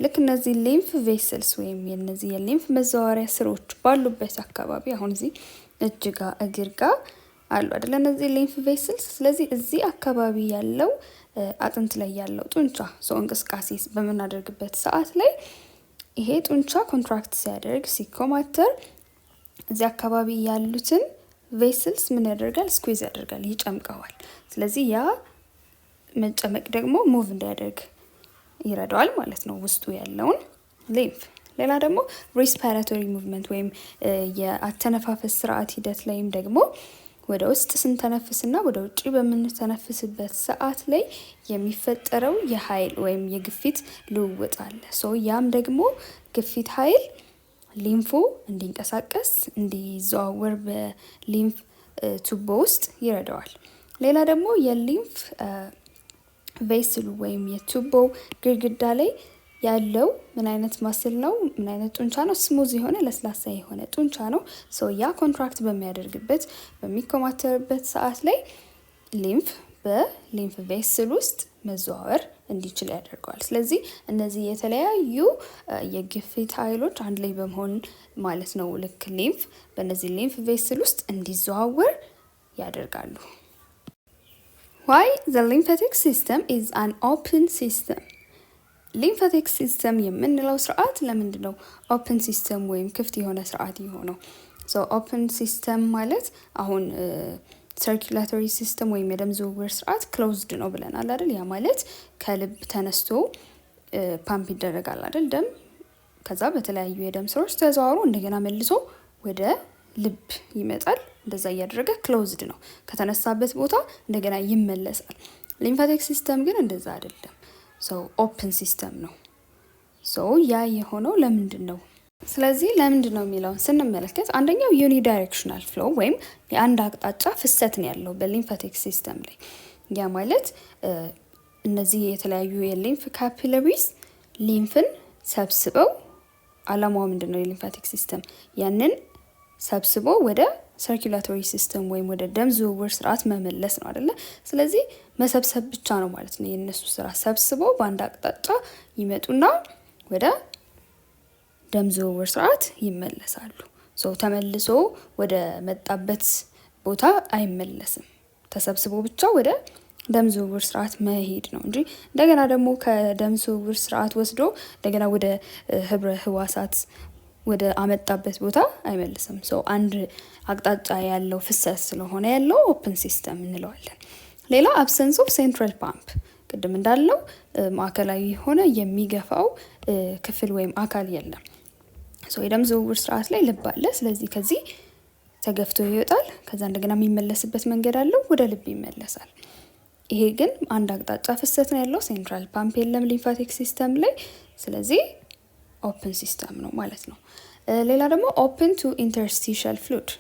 ልክ እነዚህ ሊምፍ ቬስልስ ወይም የነዚህ የሊምፍ መዘዋወሪያ ስሮች ባሉበት አካባቢ አሁን እዚህ እጅ ጋ እግር ጋ አሉ አይደል? እነዚህ ሊምፍ ቬስልስ። ስለዚህ እዚህ አካባቢ ያለው አጥንት ላይ ያለው ጡንቻ ሰው እንቅስቃሴ በምናደርግበት ሰዓት ላይ ይሄ ጡንቻ ኮንትራክት ሲያደርግ ሲኮማተር እዚህ አካባቢ ያሉትን ቬስልስ ምን ያደርጋል? ስኩዊዝ ያደርጋል፣ ይጨምቀዋል። ስለዚህ ያ መጨመቅ ደግሞ ሙቭ እንዲያደርግ ይረዳዋል ማለት ነው ውስጡ ያለውን ሊምፍ። ሌላ ደግሞ ሬስፓራቶሪ ሙቭመንት ወይም የአተነፋፈስ ስርዓት ሂደት ላይም ደግሞ ወደ ውስጥ ስንተነፍስና ወደ ውጭ በምንተነፍስበት ሰዓት ላይ የሚፈጠረው የኃይል ወይም የግፊት ልውውጥ አለ። ያም ደግሞ ግፊት ኃይል ሊምፉ እንዲንቀሳቀስ እንዲዘዋወር በሊምፍ ቱቦ ውስጥ ይረዳዋል። ሌላ ደግሞ የሊምፍ ቬስሉ ወይም የቱቦ ግድግዳ ላይ ያለው ምን አይነት ማስል ነው? ምን አይነት ጡንቻ ነው? ስሙዝ የሆነ ለስላሳ የሆነ ጡንቻ ነው። ያ ኮንትራክት በሚያደርግበት በሚኮማተርበት ሰዓት ላይ ሊምፍ በሊምፍ ቬስል ውስጥ መዘዋወር እንዲችል ያደርገዋል። ስለዚህ እነዚህ የተለያዩ የግፊት ኃይሎች አንድ ላይ በመሆን ማለት ነው ልክ ሊምፍ በእነዚህ ሊምፍ ቬስል ውስጥ እንዲዘዋወር ያደርጋሉ። Why the lymphatic system is an open system? ሊምፋቲክ ሲስተም የምንለው ስርዓት ለምንድን ነው ኦፕን ሲስተም ወይም ክፍት የሆነ ስርዓት የሆነው? ኦፕን ሲስተም ማለት አሁን ሰርኩላቶሪ ሲስተም ወይም የደም ዝውውር ስርዓት ክሎዝድ ነው ብለናል አይደል? ያ ማለት ከልብ ተነስቶ ፓምፕ ይደረጋል አይደል ደም። ከዛ በተለያዩ የደም ስሮች ተዘዋውሮ እንደገና መልሶ ወደ ልብ ይመጣል። እንደዛ እያደረገ ክሎዝድ ነው። ከተነሳበት ቦታ እንደገና ይመለሳል። ሊምፋቲክ ሲስተም ግን እንደዛ አይደለም። ኦፕን ሲስተም ነው። ያ የሆነው ለምንድን ነው? ስለዚህ ለምንድን ነው የሚለውን ስንመለከት አንደኛው ዩኒ ዳይሬክሽናል ፍሎ ወይም የአንድ አቅጣጫ ፍሰት ነው ያለው በሊምፋቲክ ሲስተም ላይ። ያ ማለት እነዚህ የተለያዩ የሊምፍ ካፒለሪስ ሊምፍን ሰብስበው አላማው ምንድን ነው? የሊምፋቲክ ሲስተም ያንን ሰብስቦ ወደ ሰርኩላቶሪ ሲስተም ወይም ወደ ደም ዝውውር ስርዓት መመለስ ነው አይደለ? ስለዚህ መሰብሰብ ብቻ ነው ማለት ነው የነሱ ስራ። ሰብስበው በአንድ አቅጣጫ ይመጡና ወደ ደም ዝውውር ስርዓት ይመለሳሉ። ተመልሶ ወደ መጣበት ቦታ አይመለስም። ተሰብስቦ ብቻ ወደ ደም ዝውውር ስርዓት መሄድ ነው እንጂ እንደገና ደግሞ ከደም ዝውውር ስርዓት ወስዶ እንደገና ወደ ህብረ ህዋሳት ወደ አመጣበት ቦታ አይመልስም። አንድ አቅጣጫ ያለው ፍሰት ስለሆነ ያለው ኦፕን ሲስተም እንለዋለን። ሌላ አብሰንስ ኦፍ ሴንትራል ፓምፕ፣ ቅድም እንዳለው ማዕከላዊ የሆነ የሚገፋው ክፍል ወይም አካል የለም። የደም ዝውውር ስርዓት ላይ ልብ አለ። ስለዚህ ከዚህ ተገፍቶ ይወጣል። ከዛ እንደገና የሚመለስበት መንገድ አለው፣ ወደ ልብ ይመለሳል። ይሄ ግን አንድ አቅጣጫ ፍሰት ነው ያለው። ሴንትራል ፓምፕ የለም ሊምፋቲክ ሲስተም ላይ። ስለዚህ ኦፕን ሲስተም ነው ማለት ነው። ሌላ ደግሞ ኦፕን ቱ ኢንተርስቲሻል ፍሉድ፣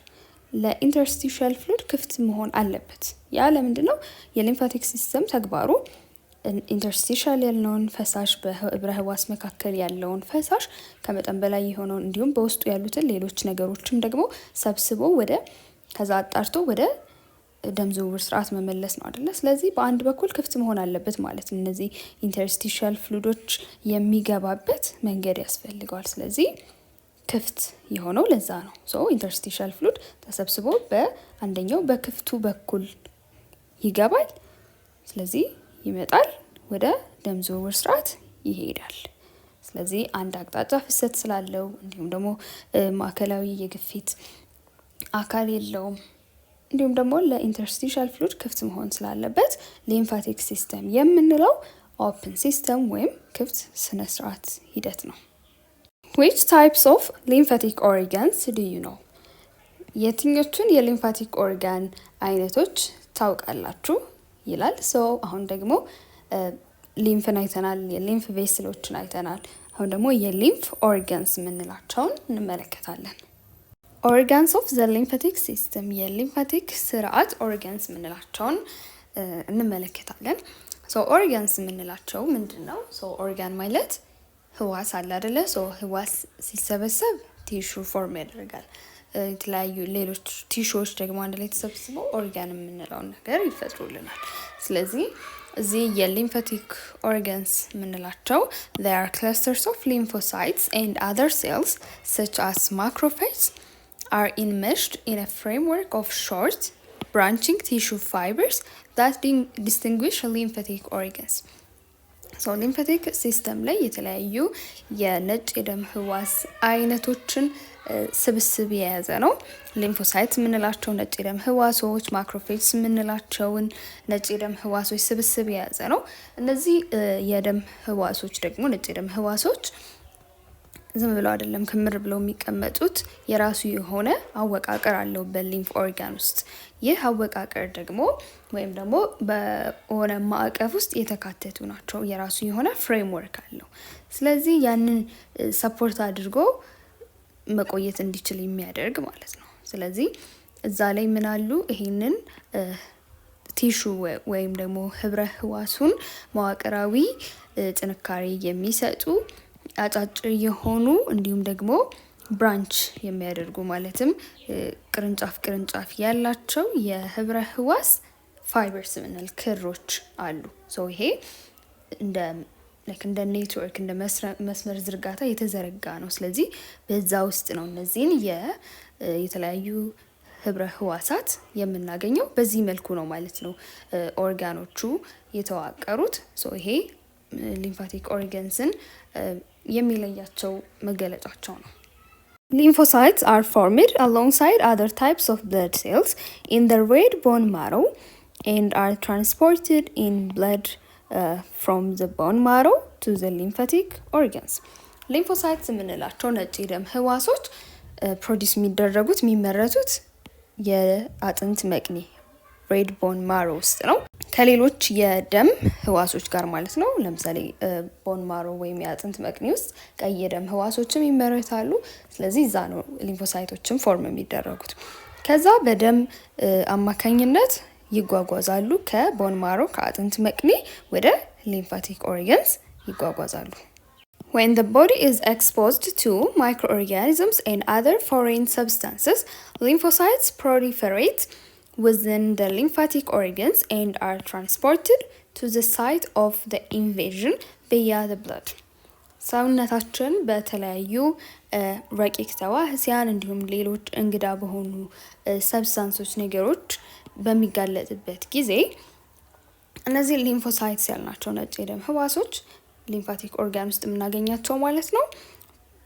ለኢንተርስቲሻል ፍሉድ ክፍት መሆን አለበት። ያ ለምንድን ነው? የሊምፋቲክ ሲስተም ተግባሩ ኢንተርስቲሻል ያለውን ፈሳሽ በህብረ ህዋስ መካከል ያለውን ፈሳሽ ከመጠን በላይ የሆነውን እንዲሁም በውስጡ ያሉትን ሌሎች ነገሮችም ደግሞ ሰብስቦ ከዛ አጣርቶ ወደ ደም ዝውውር ስርዓት መመለስ ነው አይደለ? ስለዚህ በአንድ በኩል ክፍት መሆን አለበት ማለት ነው። እነዚህ ኢንተርስቲሻል ፍሉዶች የሚገባበት መንገድ ያስፈልገዋል። ስለዚህ ክፍት የሆነው ለዛ ነው። ኢንተርስቲሻል ፍሉድ ተሰብስቦ በአንደኛው በክፍቱ በኩል ይገባል። ስለዚህ ይመጣል፣ ወደ ደም ዝውውር ስርዓት ይሄዳል። ስለዚህ አንድ አቅጣጫ ፍሰት ስላለው እንዲሁም ደግሞ ማዕከላዊ የግፊት አካል የለውም። እንዲሁም ደግሞ ለኢንተርስቲሻል ፍሉድ ክፍት መሆን ስላለበት ሊምፋቲክ ሲስተም የምንለው ኦፕን ሲስተም ወይም ክፍት ስነ ስርዓት ሂደት ነው። which types of lymphatic organs do you know? የትኞቹን የሊምፋቲክ ኦርጋን አይነቶች ታውቃላችሁ ይላል። አሁን ደግሞ ሊምፍን አይተናል፣ የሊምፍ ቬስሎችን አይተናል። አሁን ደግሞ የሊምፍ ኦርጋንስ የምንላቸውን እንመለከታለን። ኦርጋንስ ኦፍ ዘ ሊምፋቲክ ሲስተም፣ የሊምፋቲክ ስርዓት ኦርጋንስ የምንላቸውን እንመለከታለን። ኦርጋንስ የምንላቸው ምንድን ነው? ኦርጋን ማለት ህዋስ አለ አይደለ? ህዋስ ሲሰበሰብ ቲሹ ፎርም ያደርጋል። የተለያዩ ሌሎች ቲሹዎች ደግሞ አንድ ላይ ተሰብስበው ኦርጋን የምንለውን ነገር ይፈጥሩልናል። ስለዚህ እዚህ የሊምፋቲክ ኦርጋንስ የምንላቸው they are clusters of lymphocytes and other cells such as macrophages are enmeshed in a framework of short branching tissue fibers that distinguish lymphatic organs. ሊምፋቲክ ሲስተም ላይ የተለያዩ የነጭ የደም ህዋስ አይነቶችን ስብስብ የያዘ ነው። ሊምፎሳይት የምንላቸው ነጭ የደም ህዋሶች፣ ማክሮፌጅስ የምንላቸውን ነጭ የደም ህዋሶች ስብስብ የያዘ ነው። እነዚህ የደም ህዋሶች ደግሞ ነጭ የደም ህዋሶች ዝም ብለው አይደለም ክምር ብለው የሚቀመጡት፣ የራሱ የሆነ አወቃቀር አለው በሊምፍ ኦርጋን ውስጥ። ይህ አወቃቀር ደግሞ ወይም ደግሞ በሆነ ማዕቀፍ ውስጥ የተካተቱ ናቸው። የራሱ የሆነ ፍሬምወርክ አለው። ስለዚህ ያንን ሰፖርት አድርጎ መቆየት እንዲችል የሚያደርግ ማለት ነው። ስለዚህ እዛ ላይ ምን አሉ? ይሄንን ቲሹ ወይም ደግሞ ህብረ ህዋሱን መዋቅራዊ ጥንካሬ የሚሰጡ አጫጭር የሆኑ እንዲሁም ደግሞ ብራንች የሚያደርጉ ማለትም ቅርንጫፍ ያላቸው የህብረ ህዋስ ፋይበርስ ምንል ክሮች አሉ። ይሄ እንደ ኔትወርክ እንደ መስመር ዝርጋታ የተዘረጋ ነው። ስለዚህ በዛ ውስጥ ነው እነዚህን የተለያዩ ህብረ ህዋሳት የምናገኘው። በዚህ መልኩ ነው ማለት ነው ኦርጋኖቹ የተዋቀሩት። ይሄ ሊምፋቲክ ኦርጋንስን የሚለያቸው መገለጫቸው ነው። Lymphocytes are formed alongside other types of blood cells in the red bone marrow and are transported in blood from the bone marrow to the lymphatic organs. Lymphocytes የምንላቸው ነጭ የደም ህዋሶች ፕሮዲስ የሚመረቱት የአጥንት መቅኒ ሬድ ቦን ማሮ ውስጥ ነው፣ ከሌሎች የደም ህዋሶች ጋር ማለት ነው። ለምሳሌ ቦን ማሮ ወይም የአጥንት መቅኒ ውስጥ ቀይ የደም ህዋሶችም ይመረታሉ። ስለዚህ እዛ ነው ሊምፎሳይቶችም ፎርም የሚደረጉት። ከዛ በደም አማካኝነት ይጓጓዛሉ። ከቦን ማሮ ከአጥንት መቅኒ ወደ lymphatic organs ይጓጓዛሉ። When the body is exposed to microorganisms and other foreign substances, lymphocytes proliferate within the lymphatic organs and are transported to the site of the invasion via the blood. ሰውነታችን በተለያዩ ረቂቅ ተዋህሲያን እንዲሁም ሌሎች እንግዳ በሆኑ ሰብስታንሶች ነገሮች በሚጋለጥበት ጊዜ እነዚህ ሊምፎሳይትስ ያልናቸው ነጭ የደም ህዋሶች ሊምፋቲክ ኦርጋን ውስጥ የምናገኛቸው ማለት ነው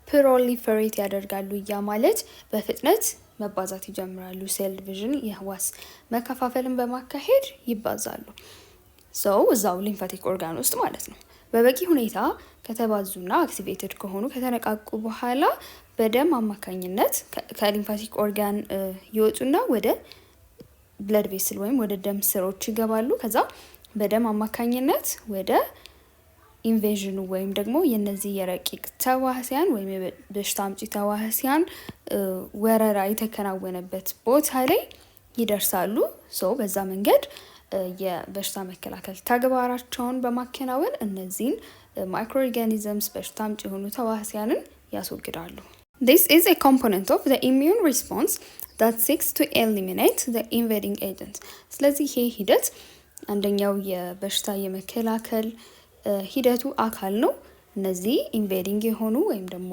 ፕሮሊፈሬት ያደርጋሉ። ያ ማለት በፍጥነት መባዛት ይጀምራሉ። ሴል ዲቪዥን የህዋስ መከፋፈልን በማካሄድ ይባዛሉ። እዛው ሊምፋቲክ ኦርጋን ውስጥ ማለት ነው። በበቂ ሁኔታ ከተባዙና አክቲቬትድ ከሆኑ ከተነቃቁ በኋላ በደም አማካኝነት ከሊምፋቲክ ኦርጋን ይወጡና ወደ ብለድ ቬስል ወይም ወደ ደም ስሮች ይገባሉ። ከዛ በደም አማካኝነት ወደ ኢንቬዥኑ ወይም ደግሞ የነዚህ የረቂቅ ተዋህሲያን ወይም የበሽታ አምጪ ተዋህሲያን ወረራ የተከናወነበት ቦታ ላይ ይደርሳሉ። በዛ መንገድ የበሽታ መከላከል ተግባራቸውን በማከናወን እነዚህን ማይክሮኦርጋኒዝምስ በሽታ አምጪ የሆኑ ተዋህሲያንን ያስወግዳሉ። This is a component of the immune response that seeks to eliminate the invading agent. ስለዚህ ይሄ ሂደት አንደኛው የበሽታ የመከላከል ሂደቱ አካል ነው። እነዚህ ኢንቬዲንግ የሆኑ ወይም ደግሞ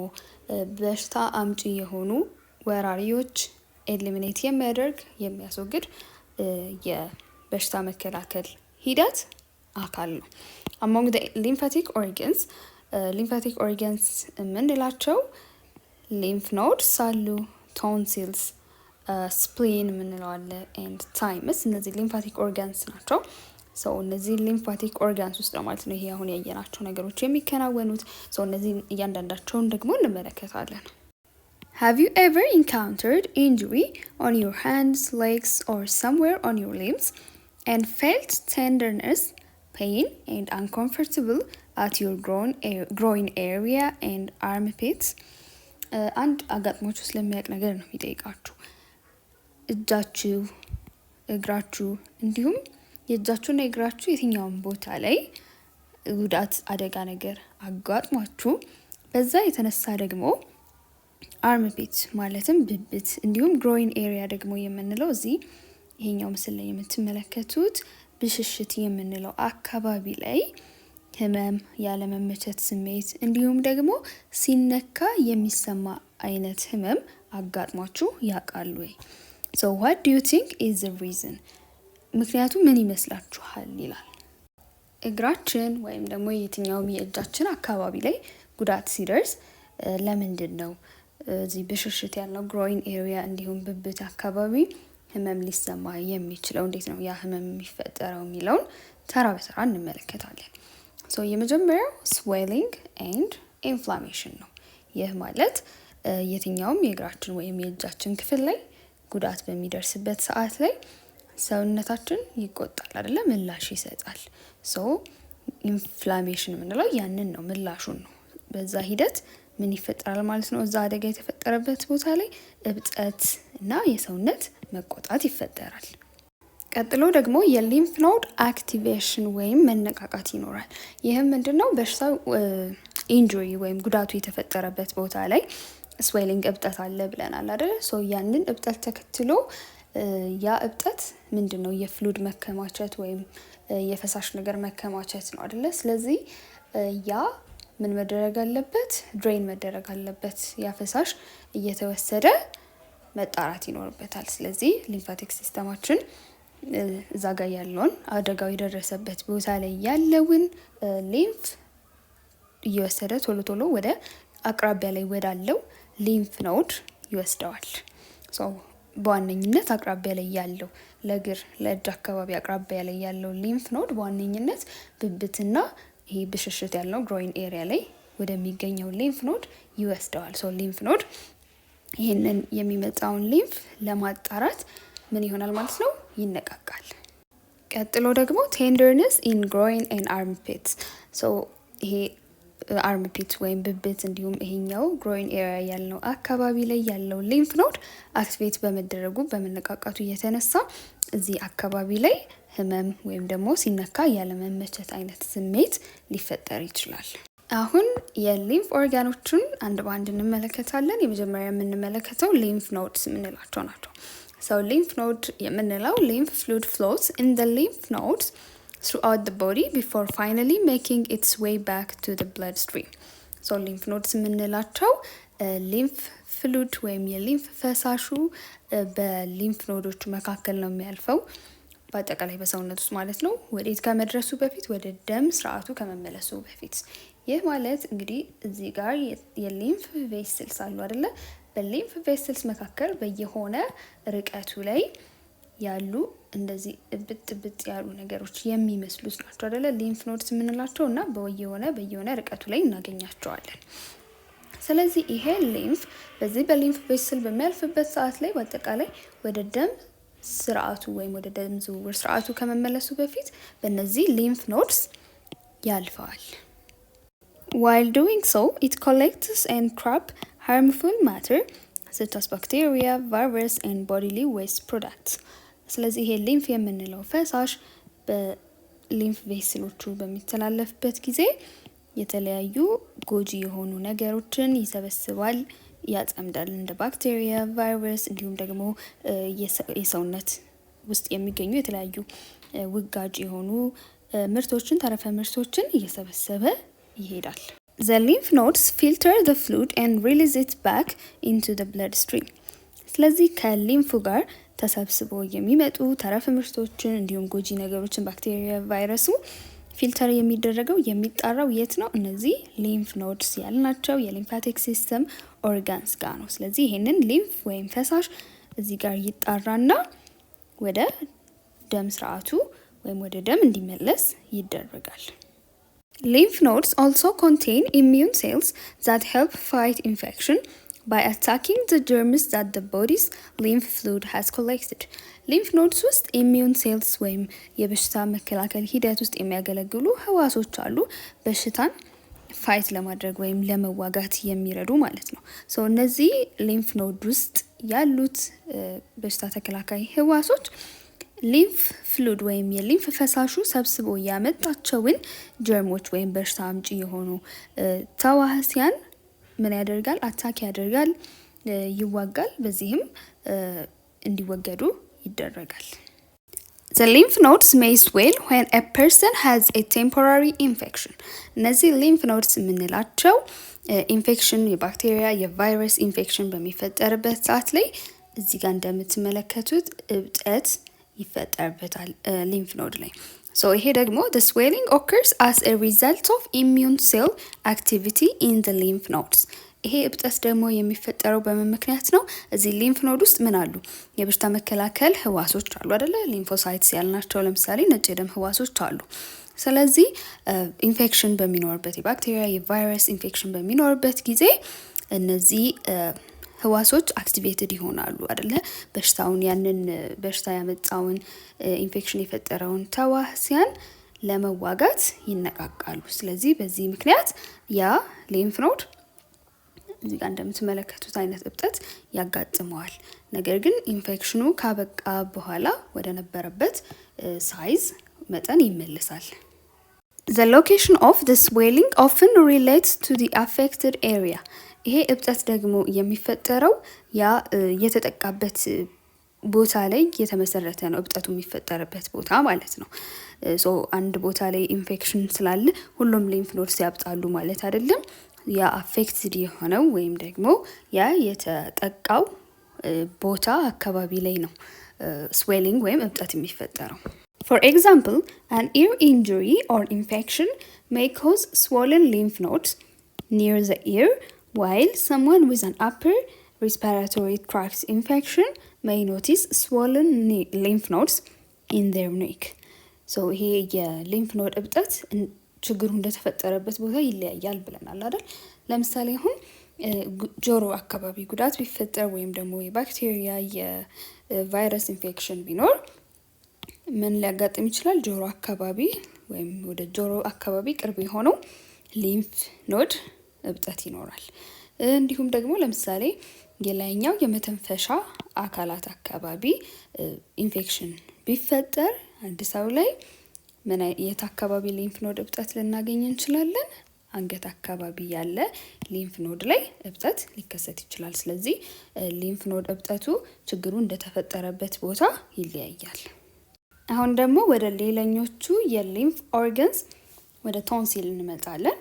በሽታ አምጪ የሆኑ ወራሪዎች ኤሊሚኔት የሚያስወግድ የበሽታ መከላከል ሂደት አካል ነው። Among the lymphatic organs የምንላቸው lymph nodes አሉ፣ tonsils፣ spleen የምንለው አለ and thymus። እነዚህ lymphatic organs ናቸው። እነዚህ lymphatic organs ውስጥ ነው ማለት ነው ይሄ አሁን ያየናቸው ነገሮች የሚከናወኑት። እነዚህ እያንዳንዳቸውን ደግሞ እንመለከታለን። Have you ever encountered injury on your hands, legs or somewhere on your limbs and felt tenderness, pain and uncomfortable at your groin area and armpits? አንድ አጋጥሟችሁ ስለሚያውቅ ነገር ነው የሚጠይቃችሁ። እጃችሁ፣ እግራችሁ እንዲሁም የእጃችሁና የእግራችሁ የትኛውን ቦታ ላይ ጉዳት አደጋ ነገር አጋጥሟችሁ በዛ የተነሳ ደግሞ አርምፒት ማለትም ብብት እንዲሁም ግሮይን ኤሪያ ደግሞ የምንለው እዚህ ይሄኛው ምስል ላይ የምትመለከቱት ብሽሽት የምንለው አካባቢ ላይ ህመም፣ ያለመመቸት ስሜት እንዲሁም ደግሞ ሲነካ የሚሰማ አይነት ህመም አጋጥሟችሁ ያውቃሉ ወይ? What do you think is the reason? ምክንያቱ ምን ይመስላችኋል ይላል። እግራችን ወይም ደግሞ የትኛውም የእጃችን አካባቢ ላይ ጉዳት ሲደርስ ለምንድን ነው እዚህ ብሽሽት ያለው ግሮይን ኤሪያ እንዲሁም ብብት አካባቢ ህመም ሊሰማ የሚችለው? እንዴት ነው ያ ህመም የሚፈጠረው የሚለውን ተራ በተራ እንመለከታለን። የመጀመሪያው ስዌሊንግ ኤንድ ኢንፍላሜሽን ነው። ይህ ማለት የትኛውም የእግራችን ወይም የእጃችን ክፍል ላይ ጉዳት በሚደርስበት ሰዓት ላይ ሰውነታችን ይቆጣል አይደለ? ምላሽ ይሰጣል። ኢንፍላሜሽን የምንለው ያንን ነው፣ ምላሹን ነው። በዛ ሂደት ምን ይፈጠራል ማለት ነው? እዛ አደጋ የተፈጠረበት ቦታ ላይ እብጠት እና የሰውነት መቆጣት ይፈጠራል። ቀጥሎ ደግሞ የሊምፍ ኖድ አክቲቬሽን ወይም መነቃቃት ይኖራል። ይህም ምንድነው? በሽታው ኢንጁሪ ወይም ጉዳቱ የተፈጠረበት ቦታ ላይ ስዌሊንግ እብጠት አለ ብለናል አይደል? ያንን እብጠት ተከትሎ ያ እብጠት ምንድነው? የፍሉድ መከማቸት ወይም የፈሳሽ ነገር መከማቸት ነው አይደለ? ስለዚህ ያ ምን መደረግ አለበት? ድሬን መደረግ አለበት። ያ ፈሳሽ እየተወሰደ መጣራት ይኖርበታል። ስለዚህ ሊምፋቲክ ሲስተማችን እዛ ጋር ያለውን አደጋው የደረሰበት ቦታ ላይ ያለውን ሊምፍ እየወሰደ ቶሎ ቶሎ ወደ አቅራቢያ ላይ ወዳለው ሊምፍ ኖድ ይወስደዋል። በዋነኝነት አቅራቢያ ላይ ያለው ለእጅ አካባቢ አቅራቢያ ላይ ያለው ሊምፍ ኖድ በዋነኝነት ብብትና ይሄ ብሽሽት ያለው ግሮይን ኤሪያ ላይ ወደሚገኘው ሊምፍ ኖድ ይወስደዋል። ሊምፍ ኖድ ይህንን የሚመጣውን ሊምፍ ለማጣራት ምን ይሆናል ማለት ነው? ይነቃቃል። ቀጥሎ ደግሞ ቴንደርነስ ኢን ግሮይን ኤንድ አርምፒትስ። ይሄ አርምፒት ወይም ብብት እንዲሁም ይሄኛው ግሮይን ኤሪያ ያለው አካባቢ ላይ ያለው ሊምፍ ኖድ አክቲቬት በመደረጉ በመነቃቃቱ የተነሳ እዚህ አካባቢ ላይ ህመም ወይም ደግሞ ሲነካ ያለመመቸት አይነት ስሜት ሊፈጠር ይችላል። አሁን የሊምፍ ኦርጋኖችን አንድ በአንድ እንመለከታለን። የመጀመሪያ የምንመለከተው ሊምፍ ኖድስ የምንላቸው ናቸው። lymph node የምንለው lymph fluid flows in the lymph nodes throughout the body before finally making its way back to the bloodstream. lymph nodes የምንላቸው lymph fluid ወይም የሊምፍ ፈሳሹ በሊምፍ ኖዶች መካከል ነው የሚያልፈው በአጠቃላይ በሰውነት ውስጥ ማለት ነው። ወዴት ከመድረሱ በፊት ወደ ደም ስርዓቱ ከመመለሱ በፊት። ይህ ማለት እንግዲህ እዚህ ጋር የሊምፍ ቬስልስ አሉ አይደለ? በሊምፍ ቬስልስ መካከል በየሆነ ርቀቱ ላይ ያሉ እንደዚህ እብጥ ያሉ ነገሮች የሚመስሉት ናቸው አይደለ? ሊምፍ ኖድስ የምንላቸው እና በየሆነ ርቀቱ ላይ እናገኛቸዋለን። ስለዚህ ይሄ ሊምፍ በዚህ በሊምፍ ቬስል በሚያልፍበት ሰዓት ላይ በአጠቃላይ ወደ ደም ስርዓቱ ወይም ወደ ደም ዝውውር ስርዓቱ ከመመለሱ በፊት በእነዚህ ሊምፍ ኖድስ ያልፈዋል። While doing so, it collects and traps harmful matter such as bacteria, virus and bodily waste products. ስለዚህ ይሄ ሊምፍ የምንለው ፈሳሽ በሊምፍ ቬስሎቹ በሚተላለፍበት ጊዜ የተለያዩ ጎጂ የሆኑ ነገሮችን ይሰበስባል፣ ያጸምዳል። እንደ ባክቴሪያ፣ ቫይረስ እንዲሁም ደግሞ የሰውነት ውስጥ የሚገኙ የተለያዩ ውጋጅ የሆኑ ምርቶችን፣ ተረፈ ምርቶችን እየሰበሰበ ይሄዳል። The lymph nodes filter the fluid and release it back into the bloodstream. ስለዚህ ከሊምፉ ጋር ተሰብስቦ የሚመጡ ተረፈ ምርቶችን እንዲሁም ጎጂ ነገሮችን ባክቴሪያ፣ ቫይረሱ ፊልተር የሚደረገው የሚጣራው የት ነው? እነዚህ ሊምፍ ኖድስ ያልናቸው የሊምፋቲክ ሲስተም ኦርጋንስ ጋር ነው። ስለዚህ ይሄንን ሊምፍ ወይም ፈሳሽ እዚህ ጋር ይጣራና ወደ ደም ስርዓቱ ወይም ወደ ደም እንዲመለስ ይደረጋል። Lymph nodes also contain immune cells that help fight infection by attacking the germs that the body's lymph fluid has collected. lymph nodes ውስጥ immune cells ወይም የበሽታ መከላከል ሂደት ውስጥ የሚያገለግሉ ህዋሶች አሉ። በሽታን ፋይት ለማድረግ ወይም ለመዋጋት የሚረዱ ማለት ነው። እነዚህ lymph node ውስጥ ያሉት በሽታ ተከላካይ ህዋሶች ሊምፍ ፍሉድ ወይም የሊምፍ ፈሳሹ ሰብስቦ ያመጣቸውን ጀርሞች ወይም በሽታ አምጪ የሆኑ ተዋህሲያን ምን ያደርጋል? አታክ ያደርጋል፣ ይዋጋል። በዚህም እንዲወገዱ ይደረጋል። The lymph nodes may swell when a person has a temporary infection. እነዚህ lymph nodes የምንላቸው ኢንፌክሽን የባክቴሪያ የቫይረስ ኢንፌክሽን በሚፈጠርበት ሰዓት ላይ እዚህ ጋር እንደምትመለከቱት እብጠት ይፈጠርበታል ሊምፍ ኖድ ላይ። ይሄ ደግሞ the swelling occurs as a result of immune cell activity in the lymph nodes. ይሄ እብጠት ደግሞ የሚፈጠረው በምን ምክንያት ነው? እዚህ ሊምፍ ኖድ ውስጥ ምን አሉ? የበሽታ መከላከል ህዋሶች አሉ አይደለ? ሊምፎሳይትስ ያልናቸው ለምሳሌ ነጭ የደም ህዋሶች አሉ። ስለዚህ ኢንፌክሽን በሚኖርበት የባክቴሪያ የቫይረስ ኢንፌክሽን በሚኖርበት ጊዜ እነዚህ ህዋሶች አክቲቬትድ ይሆናሉ አይደለ? በሽታውን ያንን በሽታ ያመጣውን ኢንፌክሽን የፈጠረውን ተዋህሲያን ለመዋጋት ይነቃቃሉ። ስለዚህ በዚህ ምክንያት ያ ሊምፍ ኖድ እዚህ ጋር እንደምትመለከቱት አይነት እብጠት ያጋጥመዋል። ነገር ግን ኢንፌክሽኑ ካበቃ በኋላ ወደ ነበረበት ሳይዝ መጠን ይመለሳል። The location of the swelling often relates to the affected area. ይሄ እብጠት ደግሞ የሚፈጠረው ያ የተጠቃበት ቦታ ላይ የተመሰረተ ነው። እብጠቱ የሚፈጠርበት ቦታ ማለት ነው። አንድ ቦታ ላይ ኢንፌክሽን ስላለ ሁሉም ሊምፍ ኖድስ ያብጣሉ ማለት አይደለም። ያ አፌክትድ የሆነው ወይም ደግሞ ያ የተጠቃው ቦታ አካባቢ ላይ ነው ስዌሊንግ ወይም እብጠት የሚፈጠረው። For example, an ear injury or infection may cause swollen lymph nodes near the ear, while someone with an upper respiratory tract infection may notice swollen lymph nodes in their neck. ይሄ የሊምፍ ኖድ እብጠት ችግሩ እንደተፈጠረበት ቦታ ይለያያል ብለናል አይደል? ለምሳሌ አሁን ጆሮ አካባቢ ጉዳት ቢፈጠር ወይም ደግሞ የባክቴሪያ የቫይረስ ኢንፌክሽን ቢኖር ምን ሊያጋጥም ይችላል? ጆሮ አካባቢ ወይም ወደ ጆሮ አካባቢ ቅርብ የሆነው ሊምፍ ኖድ እብጠት ይኖራል። እንዲሁም ደግሞ ለምሳሌ የላይኛው የመተንፈሻ አካላት አካባቢ ኢንፌክሽን ቢፈጠር አንድ ሰው ላይ የት አካባቢ ሊምፍ ኖድ እብጠት ልናገኝ እንችላለን? አንገት አካባቢ ያለ ሊምፍ ኖድ ላይ እብጠት ሊከሰት ይችላል። ስለዚህ ሊምፍ ኖድ እብጠቱ ችግሩ እንደተፈጠረበት ቦታ ይለያያል። አሁን ደግሞ ወደ ሌላኞቹ የሊምፍ ኦርጋንስ ወደ ቶንሲል እንመጣለን።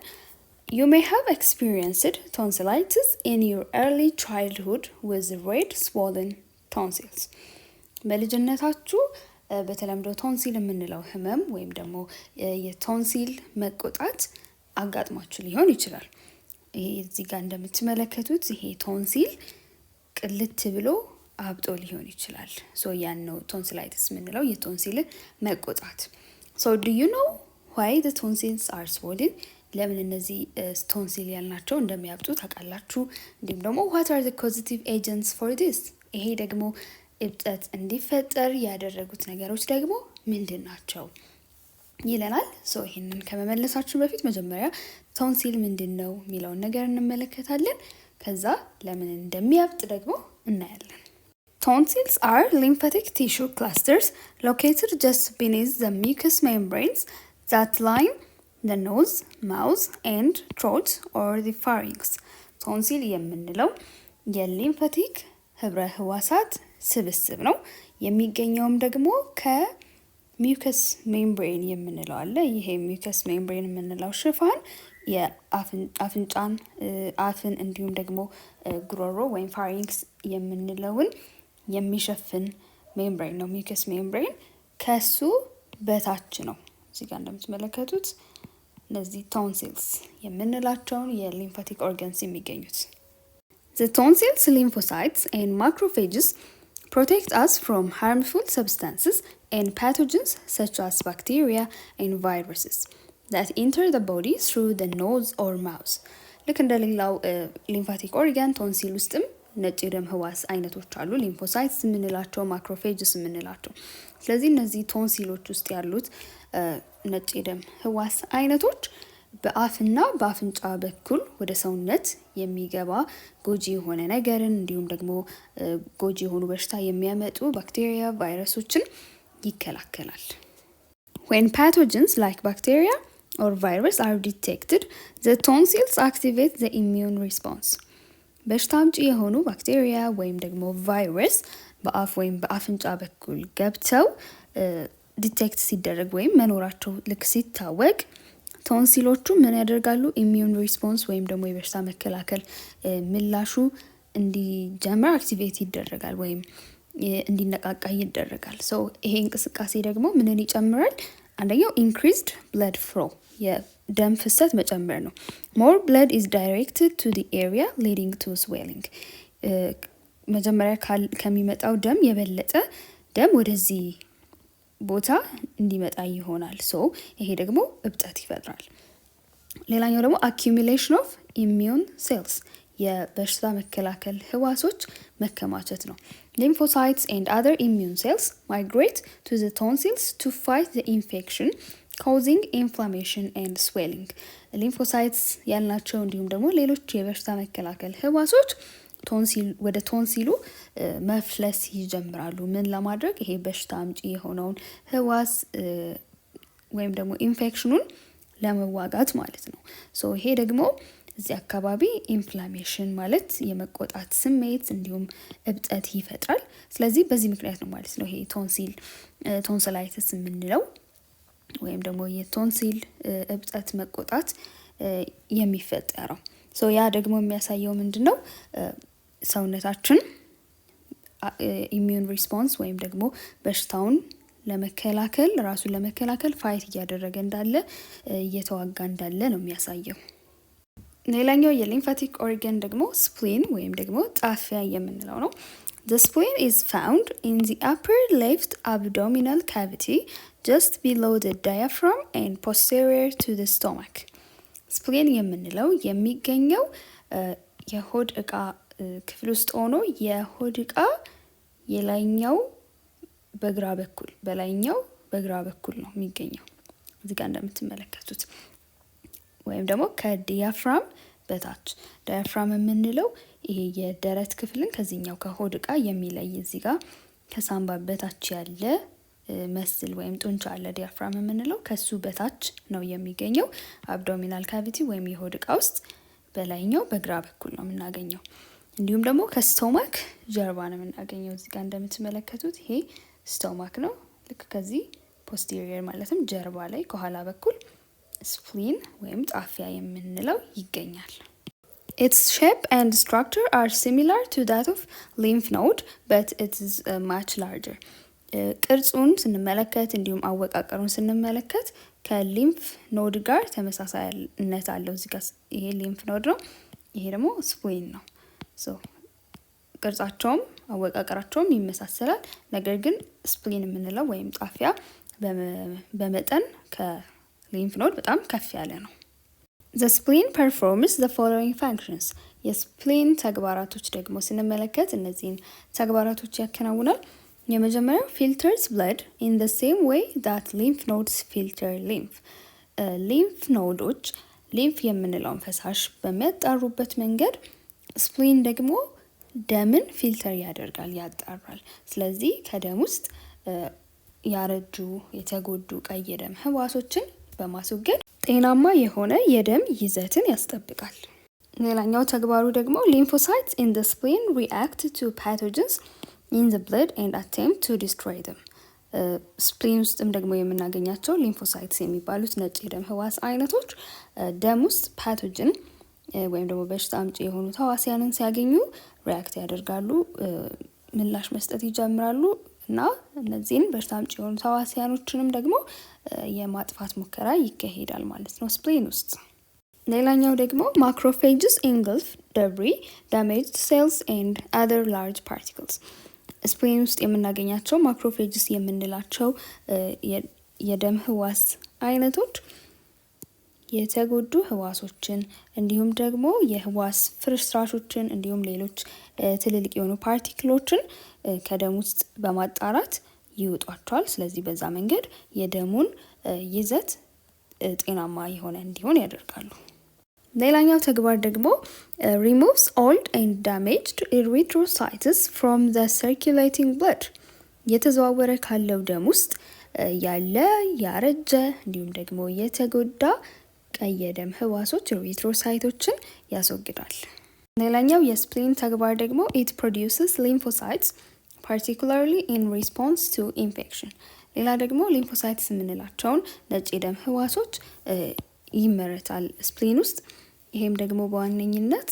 You may have experienced tonsillitis in your early childhood with red swollen tonsils. በልጅነታችሁ በተለምዶ ቶንሲል የምንለው ህመም ወይም ደግሞ የቶንሲል መቆጣት አጋጥሟችሁ ሊሆን ይችላል። ይሄ እዚህ ጋር እንደምትመለከቱት ይሄ ቶንሲል ቅልት ብሎ አብጦ ሊሆን ይችላል። ሶ ያን ነው ቶንሲላይትስ የምንለው የቶንሲል መቆጣት። ሶ ዱ ዩ ኖ ዋይ ዘ ቶንሲልስ አር ስዎልን? ለምን እነዚህ ቶንሲል ያልናቸው እንደሚያብጡ ታውቃላችሁ? እንዲሁም ደግሞ ዋት አር ዘ ኮዚቲቭ ኤጀንትስ ፎር ዲስ? ይሄ ደግሞ እብጠት እንዲፈጠር ያደረጉት ነገሮች ደግሞ ምንድን ናቸው ይለናል። ሶ ይህንን ከመመለሳችን በፊት መጀመሪያ ቶንሲል ምንድን ነው የሚለውን ነገር እንመለከታለን። ከዛ ለምን እንደሚያብጥ ደግሞ እናያለን። Tonsils are lymphatic tissue clusters located just beneath the mucous membranes that line the nose, mouth, and throat or the pharynx. ቶንሲል የምንለው የሊምፋቲክ ህብረ ህዋሳት ስብስብ ነው። የሚገኘውም ደግሞ ከሚውከስ ሜምብሬን የምንለው አለ። ይሄ ሚውከስ ሜምብሬን የምንለው ሽፋን የአፍንጫን አፍን እንዲሁም ደግሞ ጉሮሮ ወይም ፋሪንክስ የምንለውን የሚሸፍን ሜምብሬን ነው። ሚውከስ ሜምብሬን ከሱ በታች ነው። እዚህ ጋር እንደምትመለከቱት እነዚህ ቶንሲልስ የምንላቸውን የሊምፋቲክ ኦርጋንስ የሚገኙት። The tonsils, lymphocytes and macrophages protect us from harmful substances and pathogens such as bacteria and viruses that enter the body through the nose or mouth. ልክ እንደ ሌላው ሊምፋቲክ ኦርጋን ቶንሲል ውስጥም ነጭ የደም ህዋስ አይነቶች አሉ። ሊምፎሳይትስ የምንላቸው፣ ማክሮፌጅስ የምንላቸው። ስለዚህ እነዚህ ቶንሲሎች ውስጥ ያሉት ነጭ የደም ህዋስ አይነቶች በአፍና በአፍንጫ በኩል ወደ ሰውነት የሚገባ ጎጂ የሆነ ነገርን እንዲሁም ደግሞ ጎጂ የሆኑ በሽታ የሚያመጡ ባክቴሪያ፣ ቫይረሶችን ይከላከላል። When pathogens like bacteria or virus are detected, the tonsils activate the immune response. በሽታ አምጪ የሆኑ ባክቴሪያ ወይም ደግሞ ቫይረስ በአፍ ወይም በአፍንጫ በኩል ገብተው ዲቴክት ሲደረግ ወይም መኖራቸው ልክ ሲታወቅ ቶንሲሎቹ ምን ያደርጋሉ? ኢሚዩን ሪስፖንስ ወይም ደግሞ የበሽታ መከላከል ምላሹ እንዲጀምር አክቲቬት ይደረጋል ወይም እንዲነቃቃ ይደረጋል። ሶ ይሄ እንቅስቃሴ ደግሞ ምንን ይጨምራል? አንደኛው ኢንክሪዝድ ብለድ ፍሎ የደም ፍሰት መጨመር ነው። ሞር ብለድ ኢዝ ዳይሬክትድ ቱ ዲ ኤሪያ ሊዲንግ ቱ ስዌሊንግ። መጀመሪያ ከሚመጣው ደም የበለጠ ደም ወደዚህ ቦታ እንዲመጣ ይሆናል። ሶ ይሄ ደግሞ እብጠት ይፈጥራል። ሌላኛው ደግሞ አኪሙሌሽን ኦፍ ኢሚዩን ሴልስ የበሽታ መከላከል ህዋሶች መከማቸት ነው። lymphocytes and other immune cells migrate to the tonsils to fight the infection causing inflammation and swelling. lymphocytes ያልናቸው እንዲሁም ደግሞ ሌሎች የበሽታ መከላከል ህዋሶች ወደ ቶንሲሉ መፍለስ ይጀምራሉ። ምን ለማድረግ? ይሄ በሽታ አምጪ የሆነውን ህዋስ ወይም ደግሞ ኢንፌክሽኑን ለመዋጋት ማለት ነው። ሶ ይሄ ደግሞ እዚህ አካባቢ ኢንፍላሜሽን ማለት የመቆጣት ስሜት እንዲሁም እብጠት ይፈጥራል። ስለዚህ በዚህ ምክንያት ነው ማለት ነው ይሄ ቶንሲላይትስ የምንለው ወይም ደግሞ የቶንሲል እብጠት መቆጣት የሚፈጠረው። ሶ ያ ደግሞ የሚያሳየው ምንድን ነው? ሰውነታችን ኢሚዩን ሪስፖንስ ወይም ደግሞ በሽታውን ለመከላከል ራሱን ለመከላከል ፋይት እያደረገ እንዳለ እየተዋጋ እንዳለ ነው የሚያሳየው። ሌላኛው የሊምፋቲክ ኦርጋን ደግሞ ስፕሊን ወይም ደግሞ ጣፊያ የምንለው ነው። The spleen is found in the upper left abdominal cavity just below the diaphragm and posterior to the stomach. ስፕሊን የምንለው የሚገኘው የሆድ እቃ ክፍል ውስጥ ሆኖ የሆድ እቃ የላይኛው በላይኛው በግራ በኩል ነው የሚገኘው እዚህ ጋር እንደምትመለከቱት ወይም ደግሞ ከዲያፍራም በታች። ዲያፍራም የምንለው ይሄ የደረት ክፍልን ከዚህኛው ከሆድ እቃ የሚለይ እዚህ ጋር ከሳምባ በታች ያለ መስል ወይም ጡንቻ አለ። ዲያፍራም የምንለው ከሱ በታች ነው የሚገኘው አብዶሚናል ካቪቲ ወይም የሆድ እቃ ውስጥ በላይኛው በግራ በኩል ነው የምናገኘው። እንዲሁም ደግሞ ከስቶማክ ጀርባ ነው የምናገኘው። እዚህ ጋር እንደምትመለከቱት ይሄ ስቶማክ ነው። ልክ ከዚህ ፖስቴሪየር ማለትም ጀርባ ላይ ከኋላ በኩል ስፕሊን ወይም ጣፊያ የምንለው ይገኛል። Its shape and structure are similar to that of lymph node, but it is much larger. ቅርጹን ስንመለከት እንዲሁም አወቃቀሩን ስንመለከት ከሊምፍ ኖድ ጋር ተመሳሳይነት አለው። እዚህ ጋር ይሄ ሊምፍ ኖድ ነው፣ ይሄ ደግሞ ስፕሊን ነው። ሶ ቅርጻቸውም አወቃቀራቸውም ይመሳሰላል። ነገር ግን ስፕሊን የምንለው ወይም ጣፊያ በመጠን ከሊምፍ ኖድ በጣም ከፍ ያለ ነው። The spleen performs the following functions. የስፕሊን ተግባራቶች ደግሞ ስንመለከት እነዚህን ተግባራቶች ያከናውናል። የመጀመሪያው filters blood in the same way that lymph nodes filter lymph. ሊምፍ ኖዶች ሊምፍ የምንለውን ፈሳሽ በሚያጣሩበት መንገድ ስፕሊን ደግሞ ደምን ፊልተር ያደርጋል፣ ያጣራል። ስለዚህ ከደም ውስጥ ያረጁ የተጎዱ ቀይ የደም ህዋሶችን በማስወገድ ጤናማ የሆነ የደም ይዘትን ያስጠብቃል። ሌላኛው ተግባሩ ደግሞ lymphocytes in the spleen react to pathogens in the blood and attempt to destroy them. ስፕሊን ውስጥም ደግሞ የምናገኛቸው ሊምፎሳይትስ የሚባሉት ነጭ የደም ህዋስ አይነቶች ደም ውስጥ ፓቶጅን ወይም ደግሞ በሽታ አምጪ የሆኑ ተዋሲያንን ሲያገኙ ሪያክት ያደርጋሉ፣ ምላሽ መስጠት ይጀምራሉ እና እነዚህን በሽታ አምጪ የሆኑ ተዋሲያኖችንም ደግሞ የማጥፋት ሙከራ ይካሄዳል ማለት ነው ስፕሊን ውስጥ። ሌላኛው ደግሞ macrophages engulf debris, damaged cells and other large particles. ስፕሊን ውስጥ የምናገኛቸው ማክሮፌጅስ የምንላቸው የደም ህዋስ አይነቶች የተጎዱ ህዋሶችን እንዲሁም ደግሞ የህዋስ ፍርስራሾችን እንዲሁም ሌሎች ትልልቅ የሆኑ ፓርቲክሎችን ከደም ውስጥ በማጣራት ይውጧቸዋል። ስለዚህ በዛ መንገድ የደሙን ይዘት ጤናማ የሆነ እንዲሆን ያደርጋሉ። ሌላኛው ተግባር ደግሞ removes old and damaged erythrocytes from the circulating blood. የተዘዋወረ ካለው ደም ውስጥ ያለ ያረጀ እንዲሁም ደግሞ የተጎዳ ቀይ የደም ህዋሶች ኤሪትሮሳይቶችን ያስወግዳል። ሌላኛው የስፕሊን ተግባር ደግሞ it produces lymphocytes particularly in response to infection. ሌላ ደግሞ ሊምፎሳይትስ የምንላቸውን ነጭ የደም ህዋሶች ይመረታል ስፕሊን ውስጥ። ይሄም ደግሞ በዋነኝነት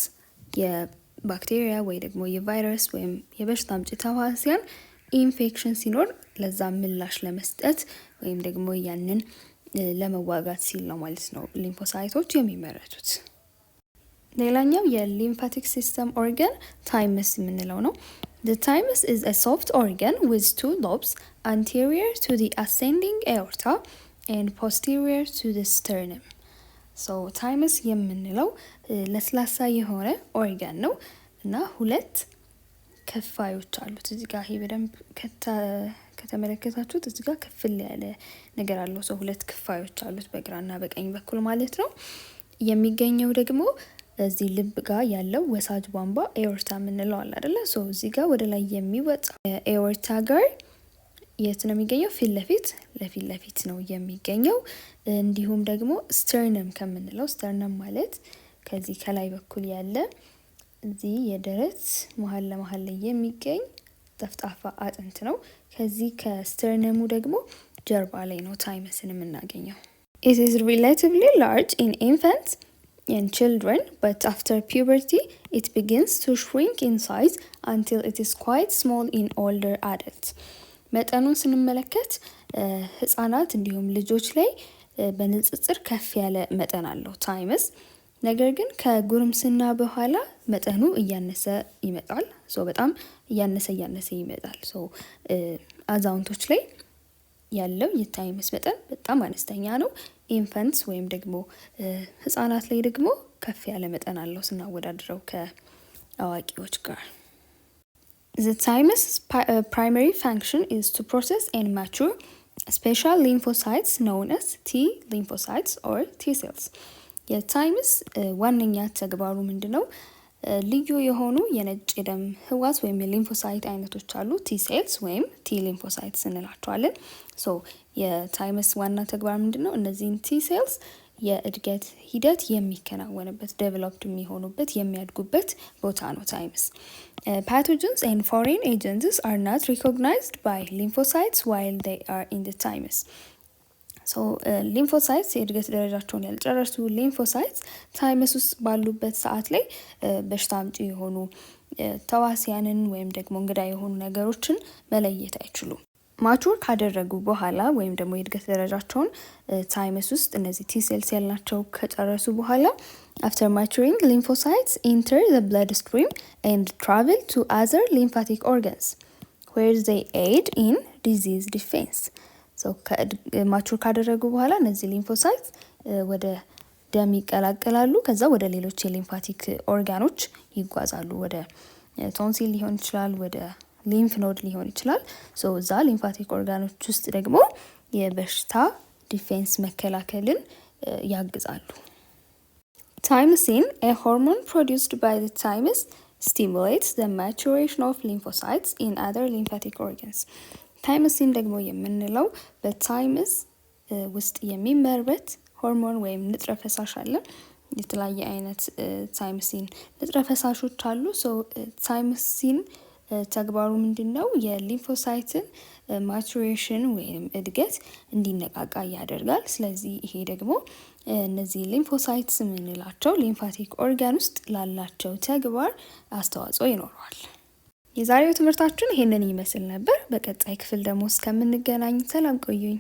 የባክቴሪያ ወይ ደግሞ የቫይረስ ወይም የበሽታ አምጪ ተዋሲያን ኢንፌክሽን ሲኖር ለዛ ምላሽ ለመስጠት ወይም ደግሞ ያንን ለመዋጋት ሲል ነው ማለት ነው ሊምፎሳይቶች የሚመረቱት። ሌላኛው የሊምፋቲክ ሲስተም ኦርጋን ታይመስ የምንለው ነው። The thymus is a soft organ with two lobes anterior to the ascending aorta and posterior to the sternum. So thymus የምንለው ለስላሳ የሆነ ኦርጋን ነው እና ሁለት ክፋዮች አሉት። እዚህ ጋር ይሄ በደንብ ከተመለከታችሁት እዚህ ጋር ክፍል ያለ ነገር አለው። ሰው ሁለት ክፋዮች አሉት በግራና በቀኝ በኩል ማለት ነው። የሚገኘው ደግሞ እዚህ ልብ ጋር ያለው ወሳጅ ቧንቧ ኤኦርታ የምንለው አለ አይደለ? ሶ እዚህ ጋር ወደ ላይ የሚወጣ ኤኦርታ ጋር የት ነው የሚገኘው? ለፊት ለፊት ነው የሚገኘው። እንዲሁም ደግሞ ስተርነም ከምንለው ስተርነም ማለት ከዚህ ከላይ በኩል ያለ እዚህ የደረት መሀል ለመሀል ላይ የሚገኝ ጠፍጣፋ አጥንት ነው። ከዚህ ከስተርነሙ ደግሞ ጀርባ ላይ ነው ታይመስን የምናገኘው። It is relatively large in infants and children, but after puberty it begins to shrink in size until it is quite small in older adults. መጠኑን ስንመለከት ህጻናት እንዲሁም ልጆች ላይ በንጽጽር ከፍ ያለ መጠን አለው ታይመስ። ነገር ግን ከጉርምስና በኋላ መጠኑ እያነሰ ይመጣል። በጣም እያነሰ ይመጣል። አዛውንቶች ላይ ያለው የታይመስ መጠን በጣም አነስተኛ ነው። ኢንፈንትስ ወይም ደግሞ ህጻናት ላይ ደግሞ ከፍ ያለ መጠን አለው ስናወዳድረው ከአዋቂዎች ጋር። The thymus' primary function is to process and mature special lymphocytes known as T lymphocytes or T cells. የታይምስ ዋነኛ ተግባሩ ምንድነው? ልዩ የሆኑ የነጭ ደም ህዋስ ወይም የሊምፎሳይት አይነቶች አሉ። ቲ ሴልስ ወይም ቲ ሊምፎሳይትስ እንላቸዋለን። የታይመስ ዋና ተግባር ምንድነው? እነዚህን ቲ ሴልስ የእድገት ሂደት የሚከናወንበት ዴቨሎፕድ የሚሆኑበት የሚያድጉበት ቦታ ነው ታይመስ። Pathogens and foreign agents are not recognized by lymphocytes while they are in the thymus. ሊምፎሳይትስ የእድገት ደረጃቸውን ያልጨረሱ ሊምፎሳይትስ ታይመስ ውስጥ ባሉበት ሰዓት ላይ በሽታ አምጪ የሆኑ ተዋሲያንን ወይም ደግሞ እንግዳ የሆኑ ነገሮችን መለየት አይችሉም። ማቹር ካደረጉ በኋላ ወይም ደግሞ የእድገት ደረጃቸውን ታይመስ ውስጥ እነዚህ ቲ ሴልስ ያልናቸው ከጨረሱ በኋላ after maturing lymphocytes enter the bloodstream and travel to other lymphatic organs where they aid in disease defense. so ማቹር ካደረጉ በኋላ እነዚህ ሊምፎሳይትስ ወደ ደም ይቀላቀላሉ። ከዛ ወደ ሌሎች የሊምፋቲክ ኦርጋኖች ይጓዛሉ። ወደ ቶንሲል ሊሆን ይችላል፣ ወደ ሊምፍ ኖድ ሊሆን ይችላል። ሶ እዛ ሊምፋቲክ ኦርጋኖች ውስጥ ደግሞ የበሽታ ዲፌንስ መከላከልን ያግዛሉ። ታይምሲን a hormone produced by the thymus stimulates the maturation of lymphocytes in other lymphatic organs. ታይምሲን ደግሞ የምንለው በታይምስ ውስጥ የሚመረት ሆርሞን ወይም ንጥረ ፈሳሽ አለ። የተለያየ አይነት ታይምሲን ንጥረ ፈሳሾች አሉ። ሶ ታይምሲን ተግባሩ ምንድነው? የሊምፎሳይትን ማቹሬሽን ወይም እድገት እንዲነቃቃ ያደርጋል። ስለዚህ ይሄ ደግሞ እነዚህ ሊምፎሳይትስ የምንላቸው ሊምፋቲክ ኦርጋን ውስጥ ላላቸው ተግባር አስተዋጽኦ ይኖረዋል። የዛሬው ትምህርታችን ይሄንን ይመስል ነበር። በቀጣይ ክፍል ደግሞ እስከምንገናኝ ሰላም ቆዩኝ።